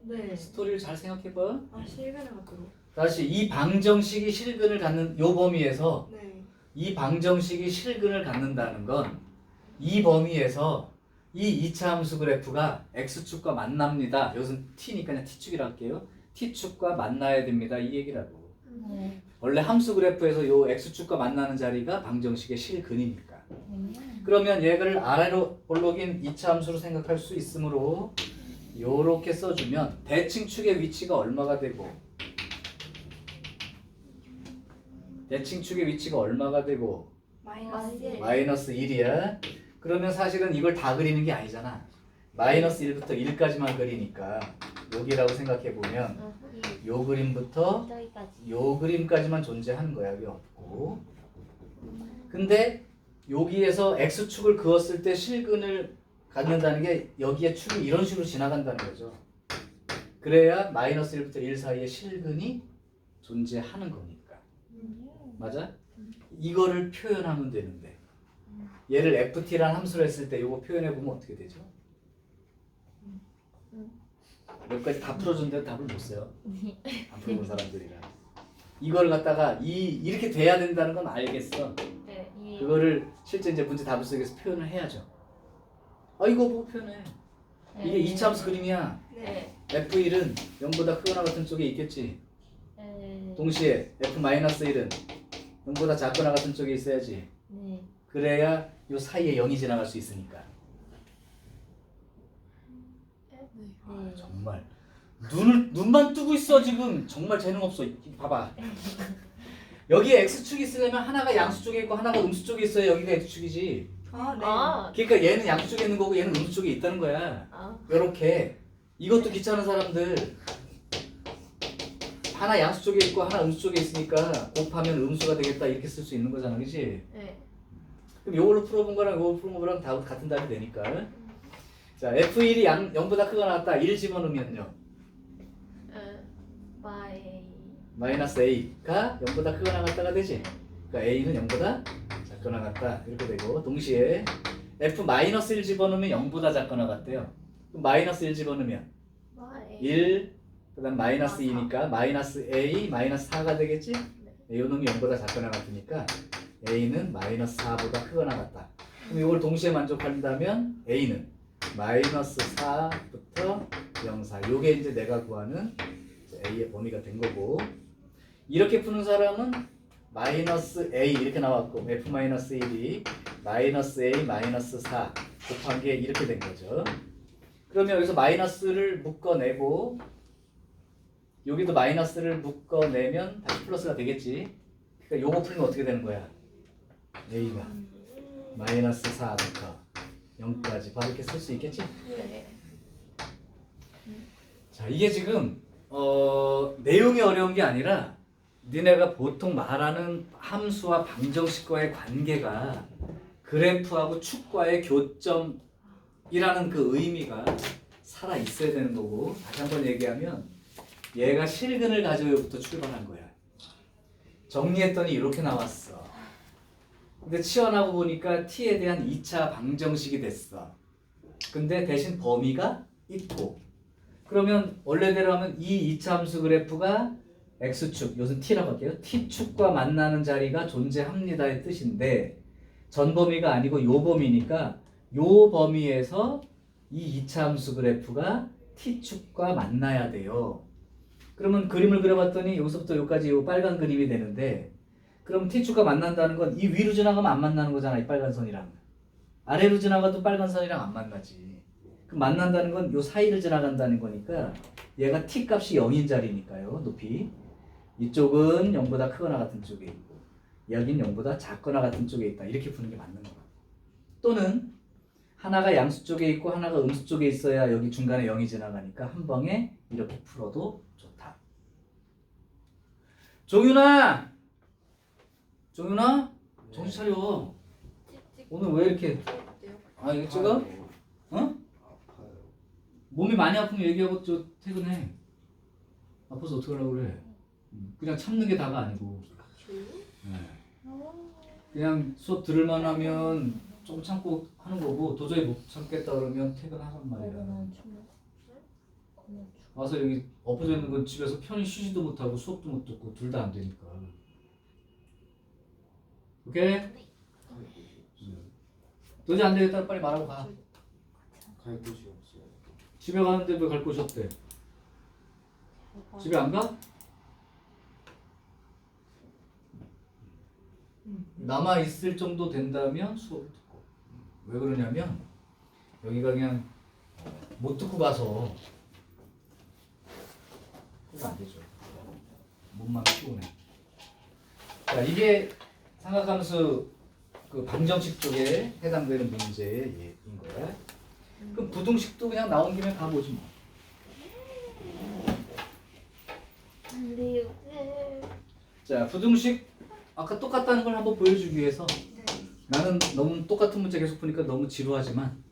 [SPEAKER 2] 네.
[SPEAKER 1] 스토리를 잘 생각해봐.
[SPEAKER 2] 아 실근을 갖도록.
[SPEAKER 1] 다시 이 방정식이 실근을 갖는 요 범위에서
[SPEAKER 2] 네.
[SPEAKER 1] 이 방정식이 실근을 갖는다는 건 이 범위에서 이 2차 함수 그래프가 x축과 만납니다. 여기서는 t니까 그냥 t축이라 할게요. t축과 만나야 됩니다. 이 얘기라고.
[SPEAKER 3] 네.
[SPEAKER 1] 원래 함수 그래프에서 요 x축과 만나는 자리가 방정식의 실근이니까. 그러면 얘를 아래로 볼록인 2차 함수로 생각할 수 있으므로 요렇게 써주면 대칭축의 위치가 얼마가 되고 대칭축의 위치가 얼마가 되고
[SPEAKER 2] 마이너스
[SPEAKER 3] 네.
[SPEAKER 2] 1.
[SPEAKER 1] 마이너스 1이야. 그러면 사실은 이걸 다 그리는 게 아니잖아. 마이너스 1부터 1까지만 그리니까 여기라고 생각해보면 요 그림부터
[SPEAKER 3] 저기까지.
[SPEAKER 1] 요 그림까지만 존재하는 거야. 여기 없고. 근데 여기에서 x축을 그었을 때 실근을 갖는다는 게 여기에 축이 이런 식으로 지나간다는 거죠. 그래야 마이너스 1부터 1 사이에 실근이 존재하는 거니까. 맞아? 이거를 표현하면 되는데 얘를 ft라는 함수로 했을 때 이거 표현해보면 어떻게 되죠? 여기까지 다 풀어준데 답을 못 써요. 안 풀어본 사람들이라. 이걸 갖다가 이렇게 돼야 된다는 건 알겠어.
[SPEAKER 3] 네.
[SPEAKER 1] 그거를 실제 이제 문제 답을 속에서 표현을 해야죠. 아 이거 보고 표현해. 이게 2차 함수 그림이야.
[SPEAKER 2] 네.
[SPEAKER 1] f1은 0보다 크거나 같은 쪽에 있겠지. 동시에 f-1은 0보다 작거나 같은 쪽에 있어야지.
[SPEAKER 3] 네.
[SPEAKER 1] 그래야 요 사이에 0이 지나갈 수 있으니까.
[SPEAKER 3] 네.
[SPEAKER 1] 정말 눈만 뜨고 있어 지금. 정말 재능 없어. 봐봐. 여기에 x축이 있으려면 하나가 양수 쪽에 있고 하나가 음수 쪽에 있어야 여기가 x축이지.
[SPEAKER 2] 아 네.
[SPEAKER 3] 아.
[SPEAKER 1] 그러니까 얘는 양수 쪽에 있는 거고 얘는 음수 쪽에 있다는 거야.
[SPEAKER 3] 아.
[SPEAKER 1] 요렇게. 이것도 귀찮은 사람들 하나 양수 쪽에 있고 하나 음수 쪽에 있으니까 곱하면 음수가 되겠다 이렇게 쓸 수 있는 거잖아. 그치?
[SPEAKER 3] 네.
[SPEAKER 1] 그럼 요걸로 풀어본 거랑 요걸 풀어본 거랑 다 같은 답이 되니까. 자, f1이 0보다 크거나 같다. 1 집어넣으면요.
[SPEAKER 3] 마이.
[SPEAKER 1] 마이너스 a가 0보다 크거나 같다가 되지. 그러니까 a는 0보다 작거나 같다. 이렇게 되고 동시에 f-1 집어넣으면 0보다 작거나 같대요. 그럼 마이너스 1 집어넣으면
[SPEAKER 3] 마이.
[SPEAKER 1] 1, 그 다음 마이너스 2니까 마이너스 a, 마이너스 4가 되겠지? 요 놈이 0보다 작거나 같으니까 a는 마이너스 4보다 크거나 같다. 그럼 이걸 동시에 만족한다면 a는 마이너스 4부터 0, 4. 요게 이제 내가 구하는 a의 범위가 된 거고, 이렇게 푸는 사람은 마이너스 a 이렇게 나왔고 f-1이 마이너스 a 마이너스 4 곱한 게 이렇게 된 거죠. 그러면 여기서 마이너스를 묶어내고 여기도 마이너스를 묶어내면 다시 플러스가 되겠지. 그러니까 요거 풀면 어떻게 되는 거야? a가 마이너스 4부터 0까지 바로 이렇게 쓸 수 있겠지?
[SPEAKER 3] 네.
[SPEAKER 1] 자, 이게 지금 내용이 어려운 게 아니라 니네가 보통 말하는 함수와 방정식과의 관계가 그래프하고 축과의 교점이라는 그 의미가 살아 있어야 되는 거고 다시 한번 얘기하면 얘가 실근을 가져요부터 출발한 거야. 정리했더니 이렇게 나왔어. 근데 치환하고 보니까 t에 대한 2차 방정식이 됐어. 근데 대신 범위가 있고 그러면 원래대로 하면 이 2차 함수 그래프가 x축, 이것은 t라고 할게요. t축과 만나는 자리가 존재합니다의 뜻인데 전범위가 아니고 요 범위니까 요 범위에서 이 2차 함수 그래프가 t축과 만나야 돼요. 그러면 그림을 그려봤더니 여기서부터 여기까지 요 빨간 그림이 되는데 그럼 t축과 만난다는 건 이 위로 지나가면 안 만나는 거잖아. 이 빨간 선이랑. 아래로 지나가도 빨간 선이랑 안 만나지. 그럼 만난다는 건 요 사이를 지나간다는 거니까 얘가 t 값이 0인 자리니까요. 높이. 이쪽은 0보다 크거나 같은 쪽에 있고 여긴 0보다 작거나 같은 쪽에 있다. 이렇게 푸는 게 맞는 거야. 또는 하나가 양수 쪽에 있고 하나가 음수 쪽에 있어야 여기 중간에 0이 지나가니까 한 방에 이렇게 풀어도 좋다. 종윤아! 종윤아? 정신 차려. 오늘 왜 이렇게 이거 찍어? 어?
[SPEAKER 4] 아파요.
[SPEAKER 1] 몸이 많이 아프면 얘기하고 저 퇴근해. 아파서 어떡하려고 그래. 그냥 참는 게 다가 아니고 그냥 수업 들을만 하면 좀 참고 하는 거고 도저히 못 참겠다 그러면 퇴근하란 말이야. 와서 여기 엎어져 있는 건 집에서 편히 쉬지도 못하고 수업도 못 듣고 둘 다 안 되니까. 오케이? 도저히 안 되겠다 빨리 말하고 가.
[SPEAKER 4] 갈 곳이 없어요.
[SPEAKER 1] 집에 가는데 왜 갈 곳이 없대? 집에 안 가? 남아 있을 정도 된다면 수업을 듣고. 왜 그러냐면 여기가 그냥 못 듣고 가서 그거 안 되죠. 몸만 피곤해. 자, 이게 삼각함수 그 방정식 쪽에 해당되는 문제인 거야. 그럼 부등식도 그냥 나온 김에 가보지 뭐. 자, 부등식 아까 똑같다는 걸 한번 보여주기 위해서 나는 너무 똑같은 문제 계속 푸니까 너무 지루하지만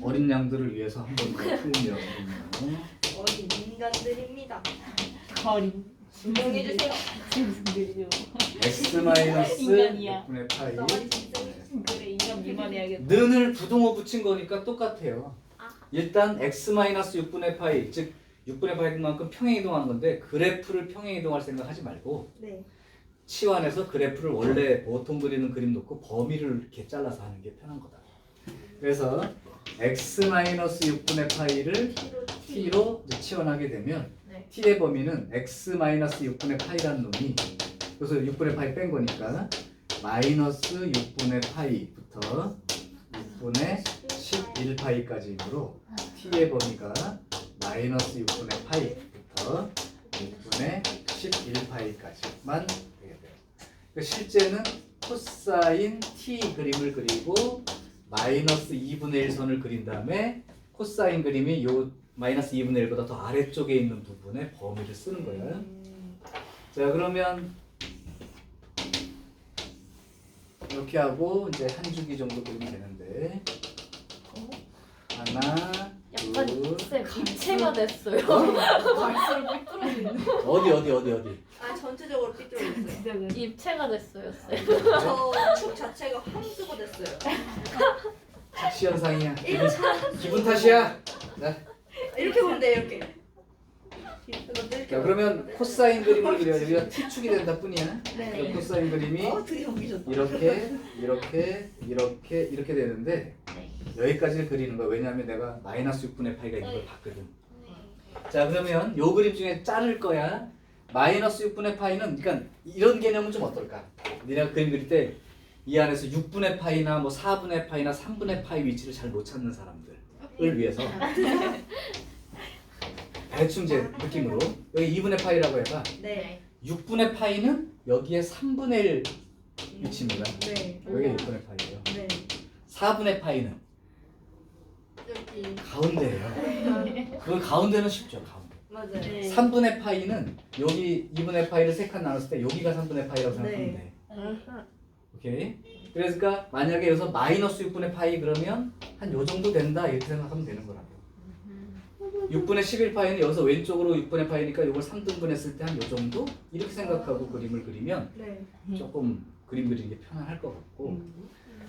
[SPEAKER 1] 어린 양들을 위해서 한번 더 풀면
[SPEAKER 2] 어린 인간들입니다.
[SPEAKER 3] 거린.
[SPEAKER 2] 인정해주세요.
[SPEAKER 1] x 마이너스
[SPEAKER 3] 인간이야.
[SPEAKER 1] 6분의 파이
[SPEAKER 2] 나만이 진짜
[SPEAKER 3] 그래 인간 미만해야겠다.
[SPEAKER 1] 는을 부동어 붙인 거니까 똑같아요. 일단 x 마이너스 6분의 파이 즉 6분의 파이만큼 평행 이동하는 건데 그래프를 평행 이동할 생각하지 말고
[SPEAKER 2] 네.
[SPEAKER 1] 치환해서 그래프를 원래 보통 그리는 그림 놓고 범위를 이렇게 잘라서 하는 게 편한 거다. 그래서 x 마이너스 6분의 파이를 t로 이제 치환하게 되면
[SPEAKER 2] 네.
[SPEAKER 1] t의 범위는 x 마이너스 6분의 파이라는 놈이 그래서 6분의 파이 뺀 거니까 마이너스 6분의 파이부터 6분의 11파이까지이므로 t의 범위가 마이너스 6분의 파이부터 6분의 11파이까지만 되게 돼요. 그러니까 실제는 코사인 t 그림을 그리고 마이너스 2분의 1 선을 그린 다음에 코사인 그림이 요 마이너스 2분의 1보다 더 아래쪽에 있는 부분에 범위를 쓰는 거예요. 자, 그러면 이렇게 하고 이제 한 주기 정도 그리면 되는데 하나,
[SPEAKER 3] 약간
[SPEAKER 1] 둘,
[SPEAKER 3] 쌤 입체가 됐어요.
[SPEAKER 2] 갈수록 삐뚤어지네.
[SPEAKER 1] 어디?
[SPEAKER 2] 아 전체적으로 삐뚤어졌어요.
[SPEAKER 3] 입체가 됐어요 쌤.
[SPEAKER 2] 저축 자체가 함수가 됐어요.
[SPEAKER 1] 착시 현상이야. 기분 탓이야. 네.
[SPEAKER 2] 이렇게 보면 돼 이렇게.
[SPEAKER 1] 자, 그러면 코사인 그림을 그려야 여기가 t축이 된다 뿐이야.
[SPEAKER 2] 네.
[SPEAKER 1] 코사인 그림이
[SPEAKER 2] 되게 웃기셨다.
[SPEAKER 1] 이렇게 되는데 여기까지를 그리는 거야. 왜냐하면 내가 마이너스 6분의 파이가 있는 걸 봤거든. 자, 그러면 요 그림 중에 자를 거야. 마이너스 6분의 파이는 그러니까 이런 개념은 좀 어떨까? 니네가 그림 그릴 때 이 안에서 6분의 파이나 뭐 4분의 파이나 3분의 파이 위치를 잘 못 찾는 사람들을 위해서 대충 제 느낌으로 여기 2분의 파이라고 해봐.
[SPEAKER 2] 네.
[SPEAKER 1] 6분의 파이는 여기에 3분의 1 위치입니다.
[SPEAKER 2] 네.
[SPEAKER 1] 여기 6분의 파이예요.
[SPEAKER 2] 네.
[SPEAKER 1] 4분의 파이는
[SPEAKER 2] 여기.
[SPEAKER 1] 가운데예요. 그 가운데는 쉽죠. 가운데.
[SPEAKER 2] 맞아요.
[SPEAKER 3] 네.
[SPEAKER 1] 3분의 파이는 여기 2분의 파이를 3칸 나눴을 때 여기가 3분의 파이라고 생각하면
[SPEAKER 2] 네.
[SPEAKER 1] 돼.
[SPEAKER 2] 아하.
[SPEAKER 1] 오케이? 그러니까 만약에 여기서 마이너스 6분의 파이 그러면 한 요 정도 된다 이렇게 생각하면 되는 거라고. 6분의 11파이는 여기서 왼쪽으로 6분의 파이니까 이걸 3등분 했을 때 한 요 정도? 이렇게 생각하고 그림을 그리면
[SPEAKER 2] 네.
[SPEAKER 1] 조금 그림 그리는 게 편안할 것 같고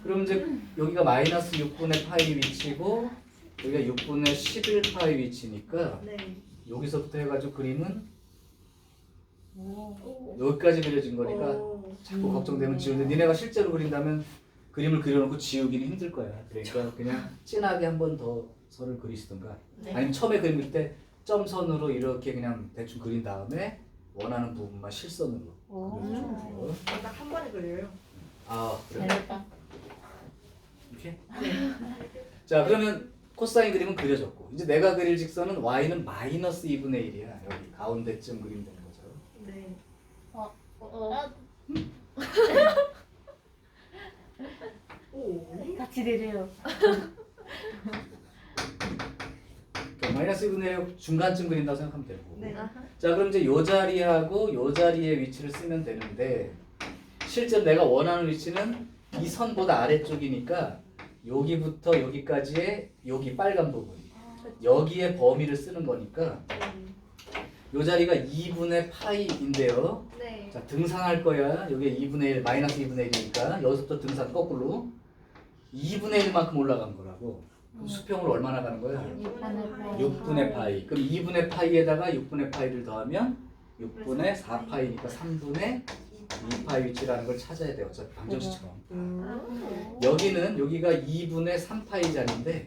[SPEAKER 1] 그럼 이제 여기가 마이너스 6분의 파이 위치고 여기가 6분의 11파이 위치니까
[SPEAKER 2] 네.
[SPEAKER 1] 여기서부터 해가지고 그림은
[SPEAKER 2] 오.
[SPEAKER 1] 여기까지 그려진 거니까
[SPEAKER 2] 오.
[SPEAKER 1] 자꾸 걱정되면 지우는데 니네가 실제로 그린다면 그림을 그려놓고 지우기는 힘들 거야. 그러니까 그냥 진하게 한 번 더 선을 그리시던가
[SPEAKER 3] 네.
[SPEAKER 1] 아니면 처음에 그릴 때 점선으로 이렇게 그냥 대충 그린 다음에 원하는 부분만 실선으로 그려주세요.
[SPEAKER 2] 딱 한 번에 그려요.
[SPEAKER 1] 아 그래?
[SPEAKER 3] 잘했다.
[SPEAKER 1] 이렇게? 자 그러면 코사인 그림은 그려졌고 이제 내가 그릴 직선은 y는 마이너스 2분의 1이야. 여기 가운데쯤 그리면 되는 거죠.
[SPEAKER 2] 네. 오.
[SPEAKER 3] 같이 내려요.
[SPEAKER 1] 그러니까 마이너스 2분의 1 중간쯤 그린다고 생각하면 되고
[SPEAKER 2] 네.
[SPEAKER 1] 자 그럼 이제 요 자리하고 요 자리의 위치를 쓰면 되는데 실제로 내가 원하는 위치는 이 선보다 아래쪽이니까 여기부터 여기까지의 여기 빨간 부분 여기에 범위를 쓰는 거니까 요 자리가 2분의 파이인데요.
[SPEAKER 2] 네.
[SPEAKER 1] 자 등산할 거야. 여기 2분의 1 마이너스 2분의 1이니까 여기서부터 등산 거꾸로 2분의 1만큼 올라간 거라고. 그럼 수평으로 얼마나 가는 거야? 6분의 파이. 그럼 2분의 파이에다가 6분의 파이를 더하면 6분의 4파이니까 3분의 2파이 위치라는 걸 찾아야 돼요. 어차피 방정식처럼. 여기는 여기가 2분의 3파이 자리인데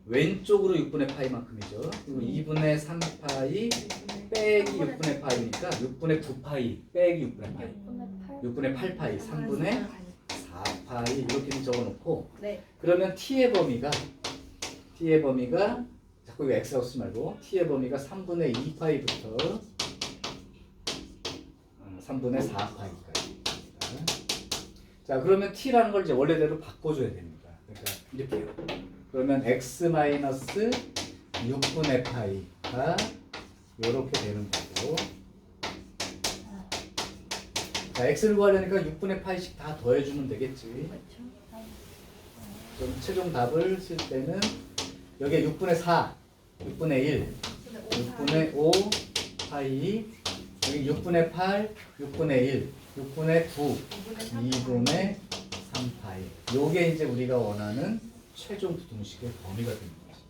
[SPEAKER 1] 왼쪽으로 6분의 파이만큼이죠. 그리고 2분의 3파이 빼기 6분의 파이니까 6분의 9파이 빼기 6분의 파이 6분의 8파이 3분의 4파이 이렇게 적어놓고
[SPEAKER 2] 네.
[SPEAKER 1] 그러면 t의 범위가 자꾸 이거 x라고 쓰지 말고 t의 범위가 3분의 2파이부터 3분의 4파이까지. 자 그러면 t라는 걸 이제 원래대로 바꿔줘야 됩니다. 그러니까 이렇게 해요. 그러면 x 마이너스 6분의 파이가 이렇게 되는 거고 자 x를 구하려니까 6분의 파이씩 다 더해주면 되겠지. 그럼 최종 답을 쓸 때는 여기에 6분의 4, 6분의 1, 6분의 5 파이 여기 6분의 8, 6분의 1, 6분의 9, 2분의 3 파이 요게 이제 우리가 원하는 최종 부등식의 범위가 되는 거지.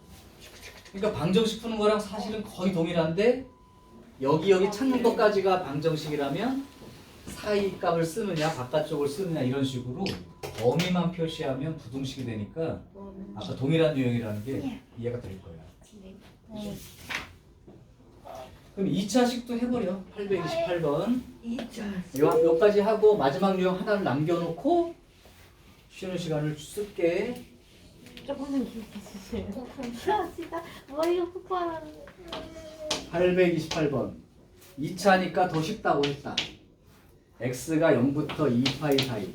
[SPEAKER 1] 그러니까 방정식 푸는 거랑 사실은 거의 동일한데 여기 찾는 것까지가 방정식이라면 사이 값을 쓰느냐 바깥쪽을 쓰느냐 이런 식으로 범위만 표시하면 부등식이 되니까 아까 동일한 유형이라는 게 이해가 될 거야. 그럼 2차식도 해버려. 828번.
[SPEAKER 2] 2차.
[SPEAKER 1] 여기까지 하고 마지막 유형 하나를 남겨놓고 쉬는 시간을 쓸게.
[SPEAKER 3] 조금만 길게 주세요. 감사합니다. 머리가 폭발하는.
[SPEAKER 1] 828번. 2차니까 더 쉽다고 했다. x가 0부터 2파이 사이.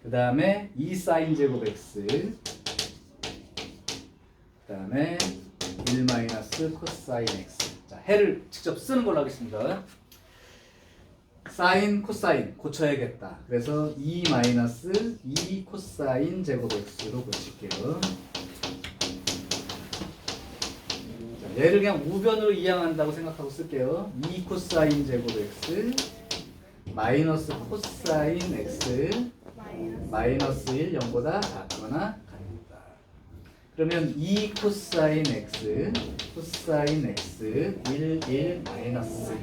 [SPEAKER 1] 그 다음에 2 사인 제곱 x. 그 다음에 1 마이너스 코사인 x. 자, 해를 직접 쓰는 걸로 하겠습니다. 사인, 코사인 고쳐야겠다. 그래서 2 마이너스 2 코사인 제곱 x로 고칠게요. 자, 얘를 그냥 우변으로 이항한다고 생각하고 쓸게요. 2 코사인 제곱 x 마이너스 코사인 x 마이너스 1 0보다 작거나 같다. 그러면 2 코사인 x 코사인 x 1 마이너스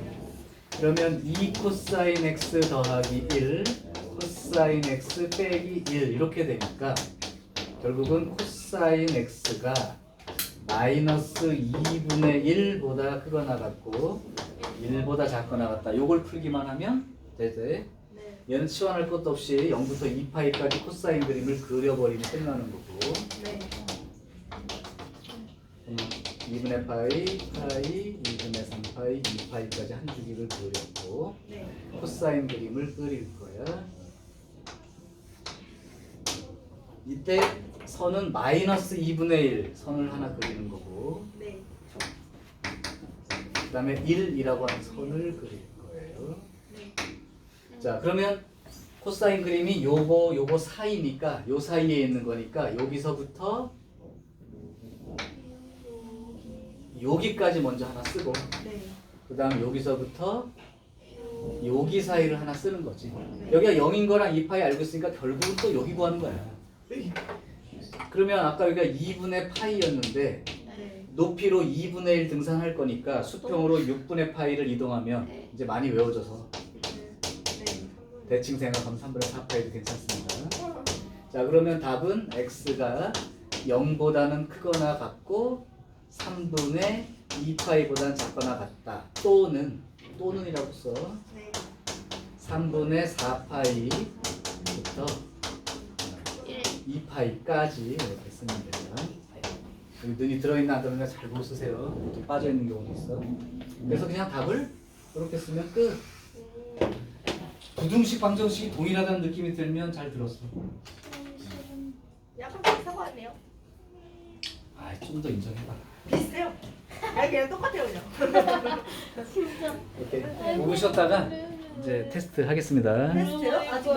[SPEAKER 1] 그러면 2 코사인 x 더하기 1 코사인 x 빼기 1 이렇게 되니까 결국은 코사인 x가 마이너스 2분의 1보다 크거나 같고 1보다 작거나 같다. 요걸 풀기만 하면 되지. 얘는 치환할 것도 없이 0부터 2파이까지 코사인 그림을 그려버리면 끝나는 거고.
[SPEAKER 2] 네.
[SPEAKER 1] 2분의 파이, 2분의 3파이, 2파이까지 한 주기를 그렸고
[SPEAKER 2] 네.
[SPEAKER 1] 코사인 그림을 그릴 거야. 이때 선은 마이너스 2분의 1 선을 하나 그리는 거고
[SPEAKER 2] 네.
[SPEAKER 1] 그 다음에 1이라고 하는 선을 그릴 거예요. 자 그러면 코사인 그림이 요거 사이니까 요 사이에 있는 거니까 여기서부터 여기까지 먼저 하나 쓰고
[SPEAKER 2] 네.
[SPEAKER 1] 그 다음 여기서부터 여기 사이를 하나 쓰는 거지. 여기가 0인 거랑 2파이 알고 있으니까 결국은 또 여기 구하는 거야. 그러면 아까 여기가 2분의 파이였는데
[SPEAKER 2] 네.
[SPEAKER 1] 높이로 2분의 1 등산할 거니까 수평으로 6분의 파이를 이동하면 이제 많이 외워져서
[SPEAKER 2] 네.
[SPEAKER 1] 대칭 생각하면 3분의 4파이도 괜찮습니다. 자, 그러면 답은 x가 0보다는 크거나 같고 3분의 2파이보다는 작거나 같다. 또는이라고 써.
[SPEAKER 2] 네.
[SPEAKER 1] 3분의 4파이부터 2파이까지 이렇게 쓰면 돼요. 여기 눈이 들어있나 안 들어있나 잘 보고 쓰세요. 또 빠져있는 경우도 있어. 그래서 그냥 답을 이렇게 쓰면 끝. 부등식 방정식이 동일하다는 느낌이 들면 잘 들었어.
[SPEAKER 2] 약간 비슷한 거 같네요.
[SPEAKER 1] 아, 좀 더 인정해봐.
[SPEAKER 2] 비슷해요. 아니 그냥 똑같아요 그냥.
[SPEAKER 3] 진짜.
[SPEAKER 1] 이렇게 보고 쉬었다가 이제 테스트 하겠습니다.
[SPEAKER 2] 테스트요? 아 지금